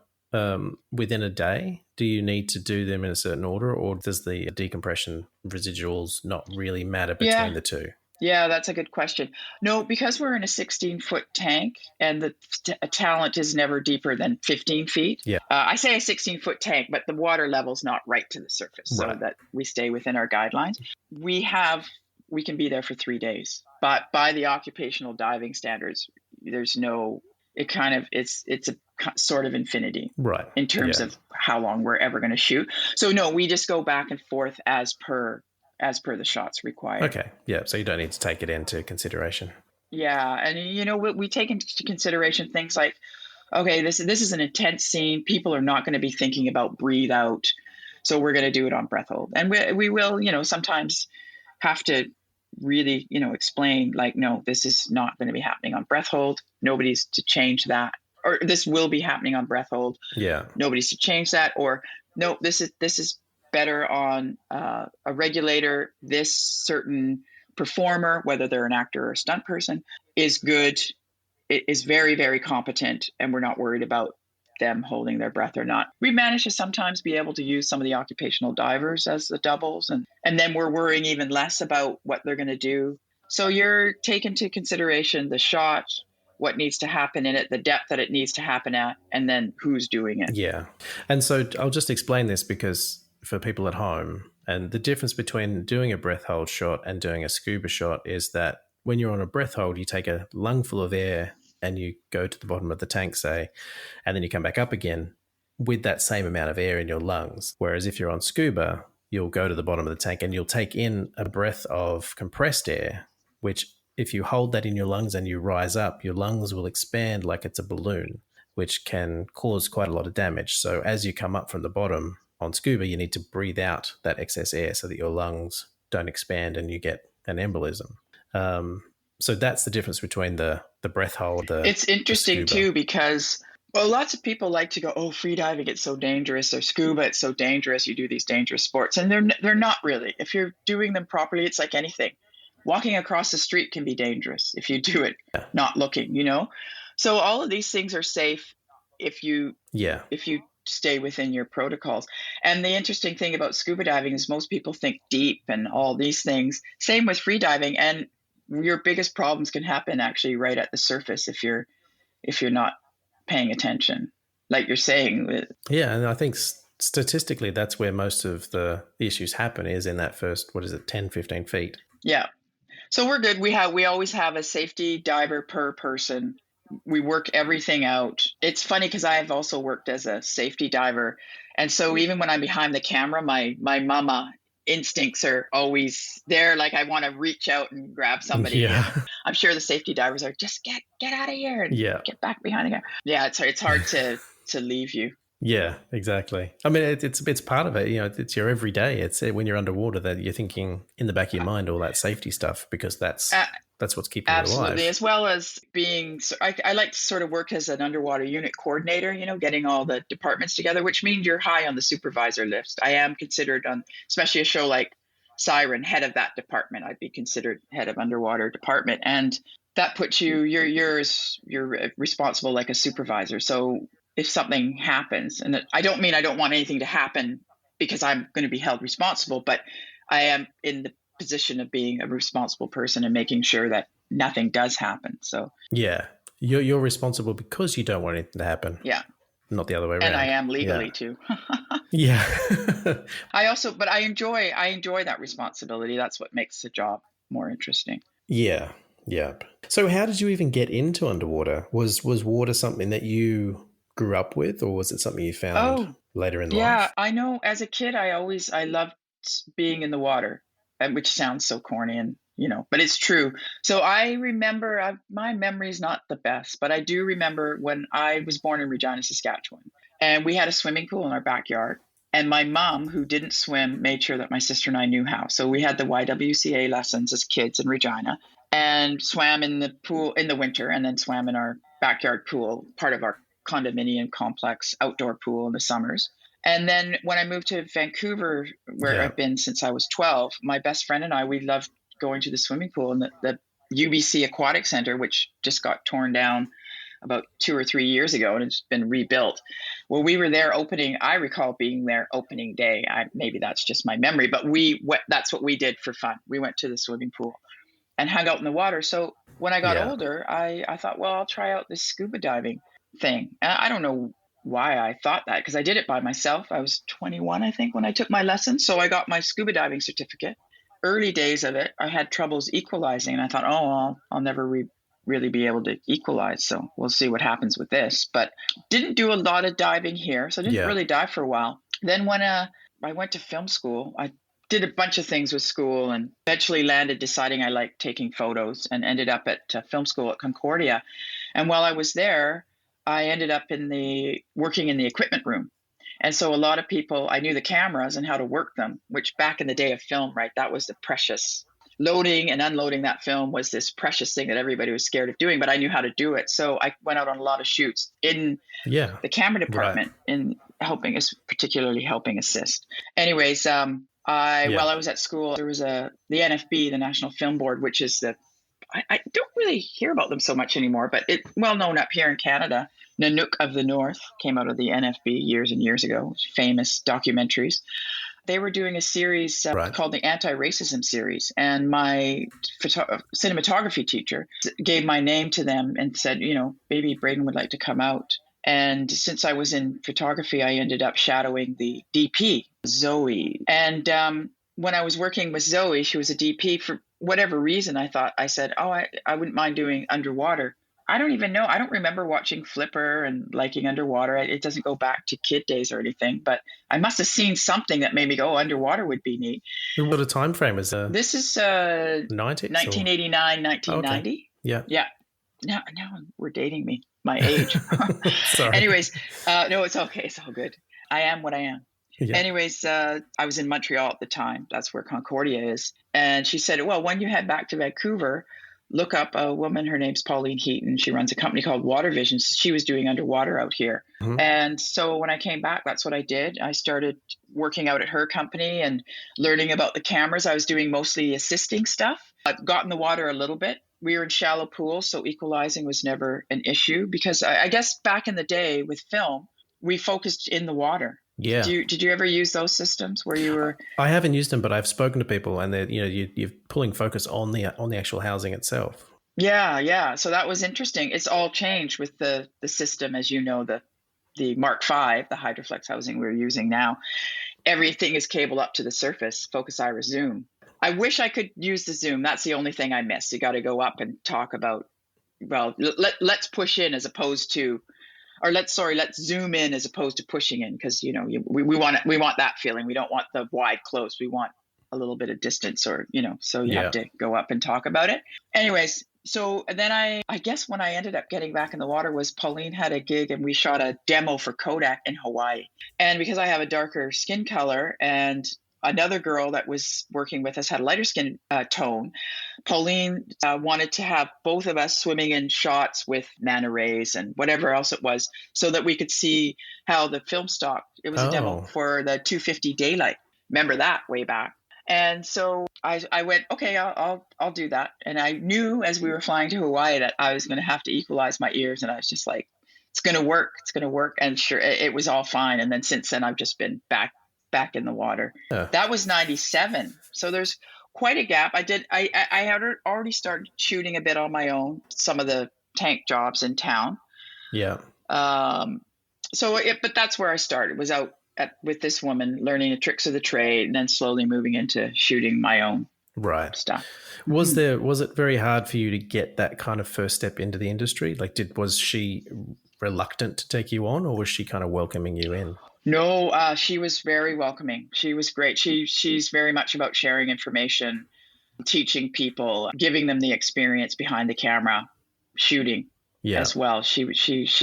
within a day? Do you need to do them in a certain order, or does the decompression residuals not really matter between the two? Yeah, that's a good question. No, because we're in a 16-foot tank and the talent is never deeper than 15 feet. Yeah. I say a 16-foot tank, but the water level's not right to the surface so that we stay within our guidelines. We can be there for 3 days, but by the occupational diving standards, there's no, it's a sort of infinity, right? In terms of how long we're ever going to shoot. So no, we just go back and forth as per the shots required. Okay. Yeah. So you don't need to take it into consideration. Yeah. And we take into consideration things like, okay, this is an intense scene. People are not going to be thinking about breathe out. So we're going to do it on breath hold. And we will, sometimes have to really, explain like, no, this is not going to be happening on breath hold. Nobody's to change that. Or this will be happening on breath hold. Yeah. Nobody's to change that. Or no, this is better on a regulator. This certain performer, whether they're an actor or a stunt person, is good. It is very, very competent, and we're not worried about them holding their breath or not. We manage to sometimes be able to use some of the occupational divers as the doubles, and then we're worrying even less about what they're going to do. So you're taking into consideration the shot, what needs to happen in it, the depth that it needs to happen at, and then who's doing it. Yeah. And so I'll just explain this because for people at home, and the difference between doing a breath hold shot and doing a scuba shot is that when you're on a breath hold, you take a lungful of air and you go to the bottom of the tank, say, and then you come back up again with that same amount of air in your lungs. Whereas if you're on scuba, you'll go to the bottom of the tank and you'll take in a breath of compressed air, which if you hold that in your lungs and you rise up, your lungs will expand like it's a balloon, which can cause quite a lot of damage. So as you come up from the bottom on scuba, you need to breathe out that excess air so that your lungs don't expand and you get an embolism. So that's the difference between the breath hold. It's interesting too because lots of people like to go, oh, free diving, it's so dangerous, or scuba, it's so dangerous. You do these dangerous sports, and they're not really. If you're doing them properly, it's like anything. Walking across the street can be dangerous if you do it not looking. So all of these things are safe if you stay within your protocols. And the interesting thing about scuba diving is most people think deep and all these things. Same with free diving, and your biggest problems can happen actually right at the surface if you're not paying attention, like you're saying. Yeah, and I think statistically that's where most of the issues happen, is in that first 10, 15 feet. Yeah. So we're good. We always have a safety diver per person. We work everything out. It's funny because I've also worked as a safety diver. And so even when I'm behind the camera, my mama instincts are always there. Like I want to reach out and grab somebody. Yeah. I'm sure the safety divers are just get out of here and get back behind the camera. Yeah, it's hard to leave you. Yeah, exactly. I mean, it's part of it. It's your everyday. It's when you're underwater that you're thinking in the back of your mind all that safety stuff, because that's what's keeping you alive. Absolutely, as well as being. I like to sort of work as an underwater unit coordinator. Getting all the departments together, which means you're high on the supervisor list. I am considered on, especially a show like siren, head of that department. I'd be considered head of underwater department. And that puts you're responsible like a supervisor. So if something happens, and I don't mean I don't want anything to happen because I'm going to be held responsible, but I am in the position of being a responsible person and making sure that nothing does happen. So yeah, you're responsible because you don't want anything to happen. yeah, Not the other way around. and I am legally too. Yeah. But I enjoy that responsibility. That's what makes the job more interesting. Yeah. Yeah. So how did you even get into underwater? Was water something that you grew up with, or was it something you found later in Yeah, life? I know. As a kid, I loved being in the water, which sounds so corny and but it's true. So I remember my memory's not the best, but I do remember when I was born in Regina, Saskatchewan, and we had a swimming pool in our backyard. And my mom, who didn't swim, made sure that my sister and I knew how. So we had the YWCA lessons as kids in Regina and swam in the pool in the winter and then swam in our backyard pool, part of our condominium complex outdoor pool in the summers. And then when I moved to Vancouver, where I've been since I was 12, my best friend and I, we loved going to the swimming pool in the UBC Aquatic Center, which just got torn down about 2 or 3 years ago, and it's been rebuilt. Well, we were there opening. I recall being there opening day. Maybe that's just my memory, but that's what we did for fun. We went to the swimming pool and hung out in the water. So when I got older, I thought, well, I'll try out this scuba diving thing. And I don't know why I thought that, because I did it by myself. I was 21, I think, when I took my lessons. So I got my scuba diving certificate. Early days of it, I had troubles equalizing, and I thought, oh, I'll never really be able to equalize. So we'll see what happens with this. But didn't do a lot of diving here, so I didn't really dive for a while. Then when I went to film school, I did a bunch of things with school and eventually landed deciding I liked taking photos and ended up at film school at Concordia. And while I was there, I ended up working in the equipment room. And so a lot of people, I knew the cameras and how to work them, which back in the day of film, right, that was the precious. Loading and unloading that film was this precious thing that everybody was scared of doing, but I knew how to do it. So I went out on a lot of shoots in the camera department in particularly helping assist. Anyways, while I was at school, there was the NFB, the National Film Board, which is I don't really hear about them so much anymore, but it's well known up here in Canada. Nanook of the North came out of the NFB years and years ago, famous documentaries. They were doing a series called the Anti-Racism Series, and my cinematography teacher gave my name to them and said, maybe Braden would like to come out. And since I was in photography, I ended up shadowing the DP, Zoe. And when I was working with Zoe, she was a DP. For whatever reason, I said, I wouldn't mind doing underwater. I don't even know. I don't remember watching Flipper and liking underwater. It doesn't go back to kid days or anything, but I must have seen something that made me go, underwater would be neat. What a time frame is that? This is 1989, 1990. Okay. Yeah. Yeah. Now we're dating me, my age. Sorry. Anyways, no, it's okay. It's all good. I am what I am. Yeah. Anyways, I was in Montreal at the time. That's where Concordia is. And she said, well, when you head back to Vancouver, look up a woman. Her name's Pauline Heaton. She runs a company called Water Vision. She was doing underwater out here. Mm-hmm. And so when I came back, that's what I did. I started working out at her company and learning about the cameras. I was doing mostly assisting stuff. I've got in the water a little bit. We were in shallow pools, so equalizing was never an issue because I guess back in the day with film, we focused in the water. Yeah. Did you ever use those systems where you were? I haven't used them, but I've spoken to people, and you're pulling focus on the actual housing itself. Yeah. So that was interesting. It's all changed with the system, as you know, the Mark V, the Hydroflex housing we're using now. Everything is cabled up to the surface. Focus Iris Zoom. I wish I could use the Zoom. That's the only thing I miss. You got to go up and talk about. Well, let's push in as opposed to. Or let's zoom in as opposed to pushing in because we want that feeling. We don't want the wide close. We want a little bit of distance, or so you have to go up and talk about it. Anyways, so then I guess when I ended up getting back in the water was Pauline had a gig and we shot a demo for Kodak in Hawaii. And because I have a darker skin color and another girl that was working with us had a lighter skin tone, Pauline wanted to have both of us swimming in shots with manta rays and whatever else it was so that we could see how the film stock. It was a demo for the 250 daylight. Remember that way back. And so I went, okay, I'll do that. And I knew as we were flying to Hawaii that I was going to have to equalize my ears. And I was just like, it's going to work. It's going to work. And sure, it was all fine. And then since then, I've just been back in the water. Yeah. That was 97. So there's quite a gap. I had already started shooting a bit on my own, some of the tank jobs in town. Yeah. But that's where I started, was out with this woman, learning the tricks of the trade, and then slowly moving into shooting my own stuff. Was it very hard for you to get that kind of first step into the industry? Like, was she reluctant to take you on, or was she kind of welcoming you in? No, she was very welcoming. She was great. She's very much about sharing information, teaching people, giving them the experience behind the camera, shooting as well. She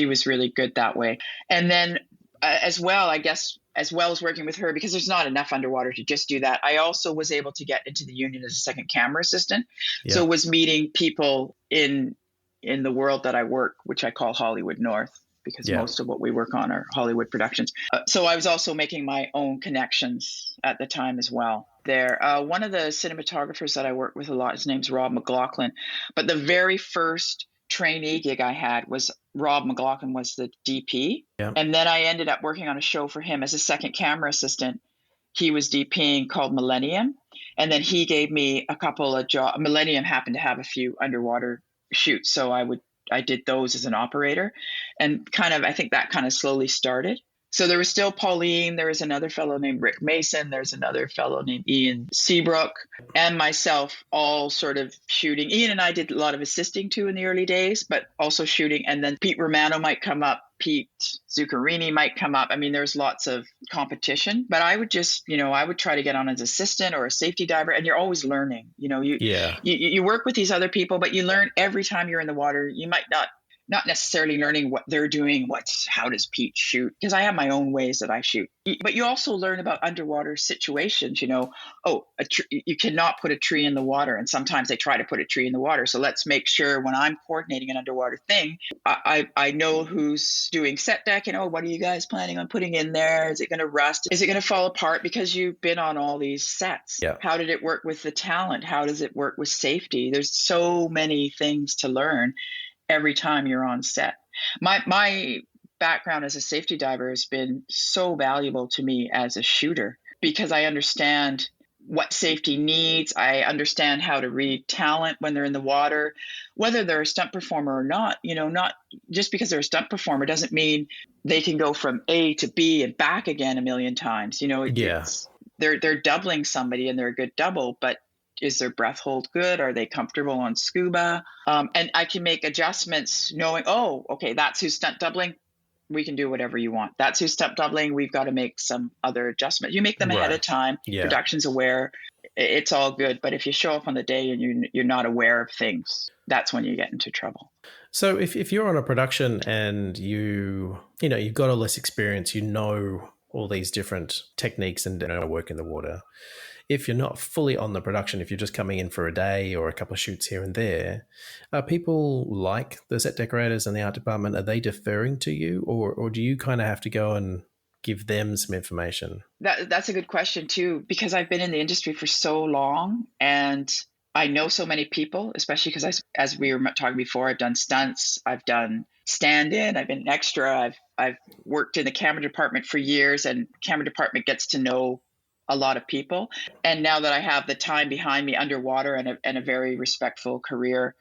was really good that way. And then as well, I guess, as well as working with her, because there's not enough underwater to just do that, I also was able to get into the union as a second camera assistant. Yeah. So was meeting people in the world that I work, which I call Hollywood North, because most of what we work on are Hollywood productions. So I was also making my own connections at the time as well there. One of the cinematographers that I work with a lot, his name's Rob McLaughlin. But the very first trainee gig I had was Rob McLaughlin was the DP. Yeah. And then I ended up working on a show for him as a second camera assistant. He was DPing called Millennium. And then he gave me a couple of jobs. Millennium happened to have a few underwater shoots. So I did those as an operator, and I think that kind of slowly started. So there was still Pauline, there was another fellow named Rick Mason, there's another fellow named Ian Seabrook, and myself, all sort of shooting. Ian and I did a lot of assisting too in the early days, but also shooting. And then Pete Romano might come up, Pete Zuccarini might come up. I mean, there's lots of competition, but I would just, I would try to get on as assistant or a safety diver, and you're always learning. You work with these other people, but you learn every time you're in the water. You might not necessarily learning what they're doing, how does Pete shoot? Because I have my own ways that I shoot. But you also learn about underwater situations, you cannot put a tree in the water. And sometimes they try to put a tree in the water. So let's make sure when I'm coordinating an underwater thing, I know who's doing set deck and, what are you guys planning on putting in there? Is it going to rust? Is it going to fall apart? Because you've been on all these sets. Yeah. How did it work with the talent? How does it work with safety? There's so many things to learn every time you're on set. My background as a safety diver has been so valuable to me as a shooter, because I understand what safety needs. I understand how to read talent when they're in the water, whether they're a stunt performer or not. Not just because they're a stunt performer doesn't mean they can go from A to B and back again a million times. They're doubling somebody and they're a good double, but is their breath hold good? Are they comfortable on scuba? And I can make adjustments knowing, okay, that's who's stunt doubling. We can do whatever you want. That's who's stunt doubling. We've got to make some other adjustment. You make them ahead of time. Yeah. Production's aware. It's all good. But if you show up on the day and you're not aware of things, that's when you get into trouble. So if you're on a production and you've got all this experience, all these different techniques and work in the water. If you're not fully on the production, if you're just coming in for a day or a couple of shoots here and there, are people like the set decorators and the art department, are they deferring to you, or do you kind of have to go and give them some information? That's a good question too, because I've been in the industry for so long and I know so many people, especially because as we were talking before, I've done stunts, I've done stand-in, I've been an extra, I've worked in the camera department for years, and camera department gets to know a lot of people. And now that I have the time behind me underwater and a very respectful career,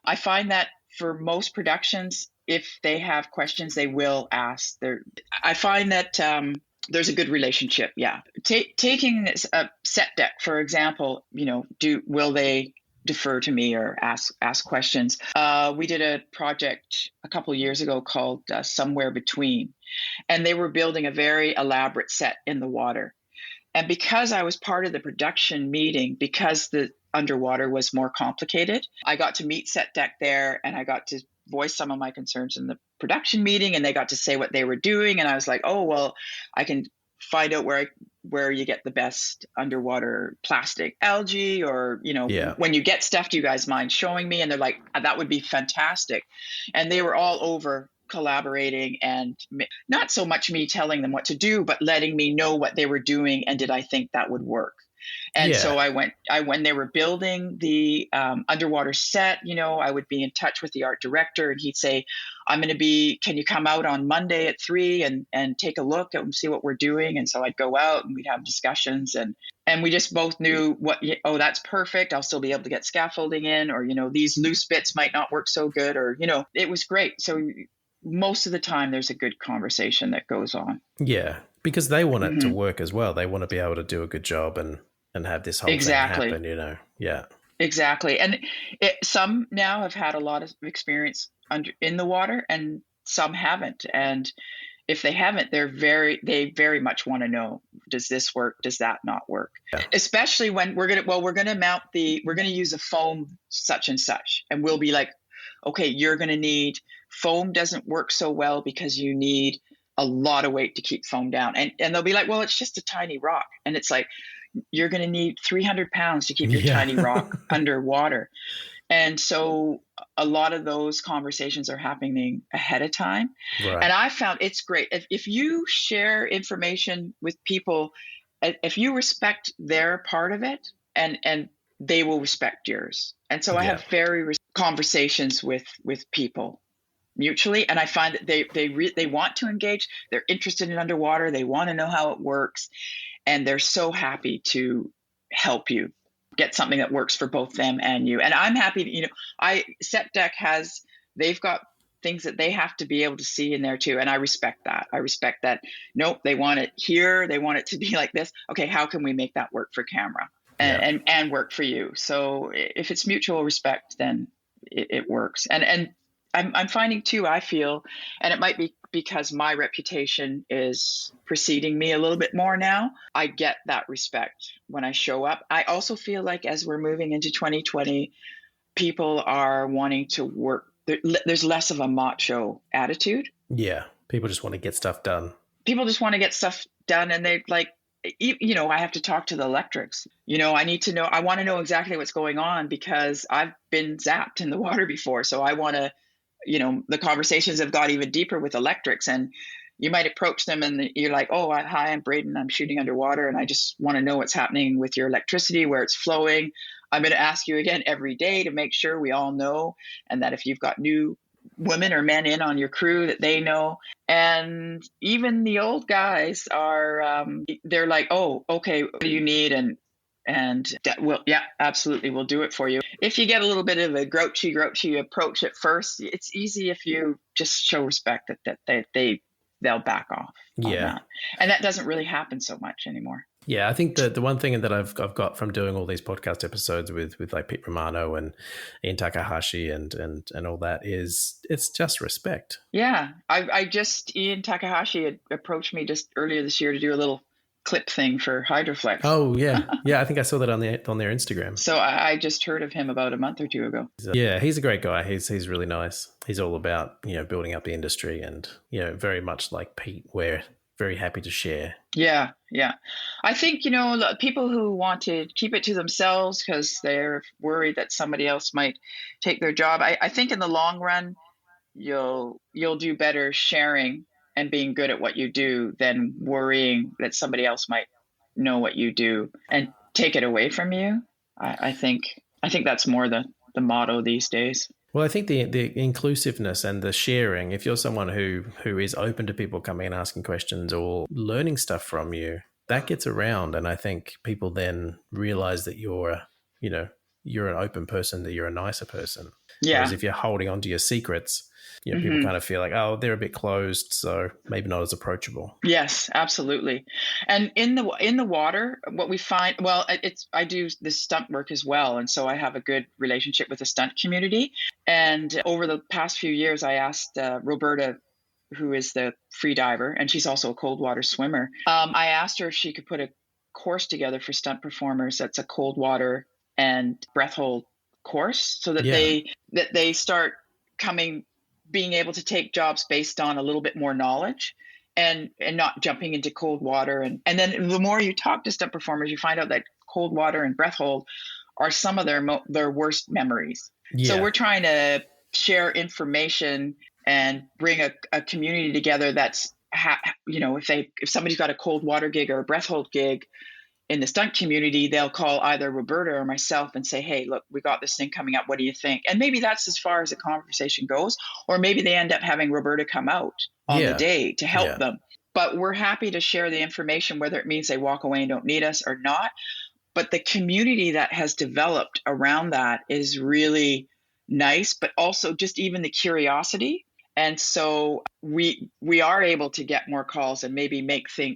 I find that for most productions, if they have questions, they will ask. I find that there's a good relationship. Yeah. Taking a set deck, for example, will they defer to me or ask questions? We did a project a couple of years ago called Somewhere Between, and they were building a very elaborate set in the water. And because I was part of the production meeting, because the underwater was more complicated, I got to meet set deck there, and I got to voice some of my concerns in the production meeting, and they got to say what they were doing. And I was like, I can find out where you get the best underwater plastic algae, or, when you get stuff, do you guys mind showing me? And they're like, that would be fantastic. And they were all over collaborating, and not so much me telling them what to do, but letting me know what they were doing and did I think that would work. And Yeah. so when they were building the underwater set, I would be in touch with the art director, and he'd say, can you come out on Monday at 3 and take a look and see what we're doing? And so I'd go out and we'd have discussions, and we just both knew that's perfect. I'll still be able to get scaffolding in, or, these loose bits might not work so good, or, it was great. So most of the time there's a good conversation that goes on. Yeah. Because they want it to Mm-hmm. work as well. They want to be able to do a good job and have this whole Exactly. thing happen, Yeah. Exactly. And some now have had a lot of experience in the water, and some haven't. And if they haven't, they very much want to know, does this work? Does that not work? Yeah. Especially when we're going to use a foam such and such. And we'll be like, okay, you're going to need, foam doesn't work so well because you need a lot of weight to keep foam down. And they'll be like, well, it's just a tiny rock. And it's like, you're going to need 300 pounds to keep your tiny rock underwater. And so a lot of those conversations are happening ahead of time. Right. And I found it's great. If you share information with people, if you respect their part of it, and they will respect yours. And so I have conversations with people mutually. And I find that they want to engage. They're interested in underwater. They want to know how it works. And they're so happy to help you get something that works for both them and you. And I'm happy that, SetDeck they've got things that they have to be able to see in there too. And I respect that. Nope, they want it here. They want it to be like this. Okay, how can we make that work for camera and work for you? So if it's mutual respect, then it works. And I'm finding too, I feel, and it might be because my reputation is preceding me a little bit more now, I get that respect when I show up. I also feel like as we're moving into 2020, people are wanting to work. There's less of a macho attitude. Yeah. People just want to get stuff done. And they like, I have to talk to the electrics. I want to know exactly what's going on because I've been zapped in the water before. So I want to, the conversations have got even deeper with electrics, and you might approach them and you're like, oh, hi, I'm Braden. I'm shooting underwater, and I just want to know what's happening with your electricity, where it's flowing. I'm going to ask you again every day to make sure we all know, and that if you've got new women or men in on your crew, that they know. And even the old guys are, they're like, oh, okay, what do you need? And absolutely, we'll do it for you. If you get a little bit of a grouchy approach at first, it's easy if you just show respect that they'll back off on that. And that doesn't really happen so much anymore. Yeah, I think the one thing that I've got from doing all these podcast episodes with like Pete Romano and Ian Takahashi and all that is it's just respect. Yeah, Ian Takahashi had approached me just earlier this year to do a little clip thing for Hydroflex. Oh yeah, yeah. I think I saw that on their Instagram. So I just heard of him about a month or two ago. Yeah, he's a great guy. He's really nice. He's all about building up the industry, and very much like Pete, we're very happy to share. Yeah. I think people who want to keep it to themselves because they're worried that somebody else might take their job. I think in the long run, you'll do better sharing and being good at what you do than worrying that somebody else might know what you do and take it away from you. I think that's more the motto these days. Well, I think the inclusiveness and the sharing, if you're someone who is open to people coming and asking questions or learning stuff from you, that gets around. And I think people then realize that you're an open person, that you're a nicer person. Yeah. Whereas if you're holding on to your secrets, people kind of feel like, oh, they're a bit closed, so maybe not as approachable. Yes, absolutely. And in the water, what we find, I do this stunt work as well, and so I have a good relationship with the stunt community. And over the past few years, I asked Roberta, who is the free diver, and she's also a cold water swimmer. I asked her if she could put a course together for stunt performers that's a cold water and breath hold course, so that they start being able to take jobs based on a little bit more knowledge and not jumping into cold water. And then the more you talk to stunt performers, you find out that cold water and breath hold are some of their worst memories. Yeah. So we're trying to share information and bring a community together that's, if somebody's got a cold water gig or a breath hold gig, in the stunt community, they'll call either Roberta or myself and say, hey, look, we got this thing coming up. What do you think? And maybe that's as far as the conversation goes. Or maybe they end up having Roberta come out on the day to help them. But we're happy to share the information, whether it means they walk away and don't need us or not. But the community that has developed around that is really nice, but also just even the curiosity. And so we are able to get more calls and maybe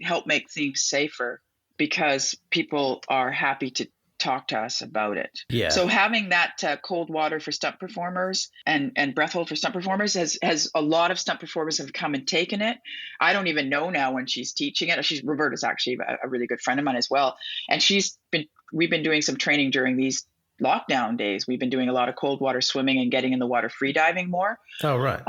help make things safer, because people are happy to talk to us about it. Yeah. So having that cold water for stunt performers and breath hold for stunt performers has a lot of stunt performers have come and taken it. I don't even know now when she's teaching it. Roberta's actually a really good friend of mine as well. And we've been doing some training during these lockdown days. We've been doing a lot of cold water swimming and getting in the water free diving more. Oh, right.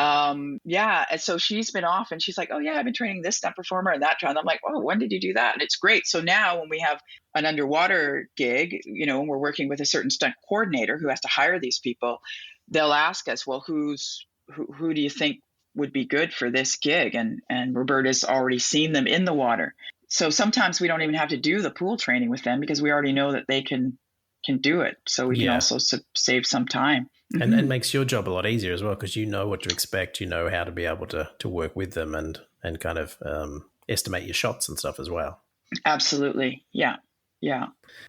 Yeah. And so she's been off and she's like, oh yeah, I've been training this stunt performer and that. And I'm like, oh, when did you do that? And it's great. So now when we have an underwater gig, and we're working with a certain stunt coordinator who has to hire these people, they'll ask us, well, who do you think would be good for this gig? And Roberta's already seen them in the water. So sometimes we don't even have to do the pool training with them because we already know that they can do it. So we can also save some time. And makes your job a lot easier as well, because you know what to expect, you know how to be able to work with them and kind of estimate your shots and stuff as well. Absolutely. Yeah.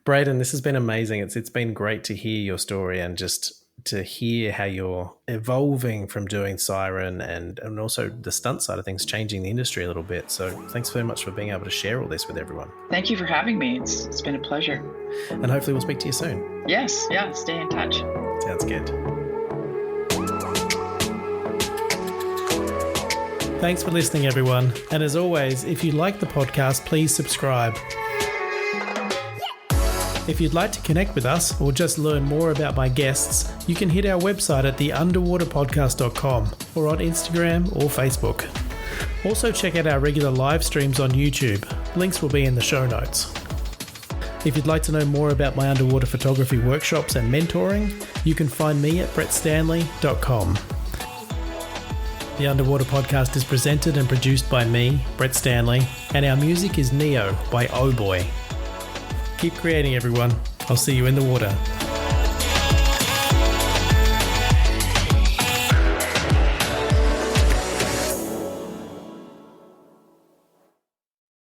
Braden, this has been amazing. It's been great to hear your story and just to hear how you're evolving from doing Siren and also the stunt side of things, changing the industry a little bit. So thanks very much for being able to share all this with everyone. Thank you for having me. It's been a pleasure. And hopefully we'll speak to you soon. Yes. Yeah. Stay in touch. Sounds good. Thanks for listening, everyone. And as always, if you like the podcast, please subscribe. If you'd like to connect with us or just learn more about my guests, you can hit our website at theunderwaterpodcast.com or on Instagram or Facebook. Also check out our regular live streams on YouTube. Links will be in the show notes. If you'd like to know more about my underwater photography workshops and mentoring, you can find me at brettstanley.com. The Underwater Podcast is presented and produced by me, Brett Stanley, and our music is Neo by Oh Boy. Keep creating, everyone. I'll see you in the water.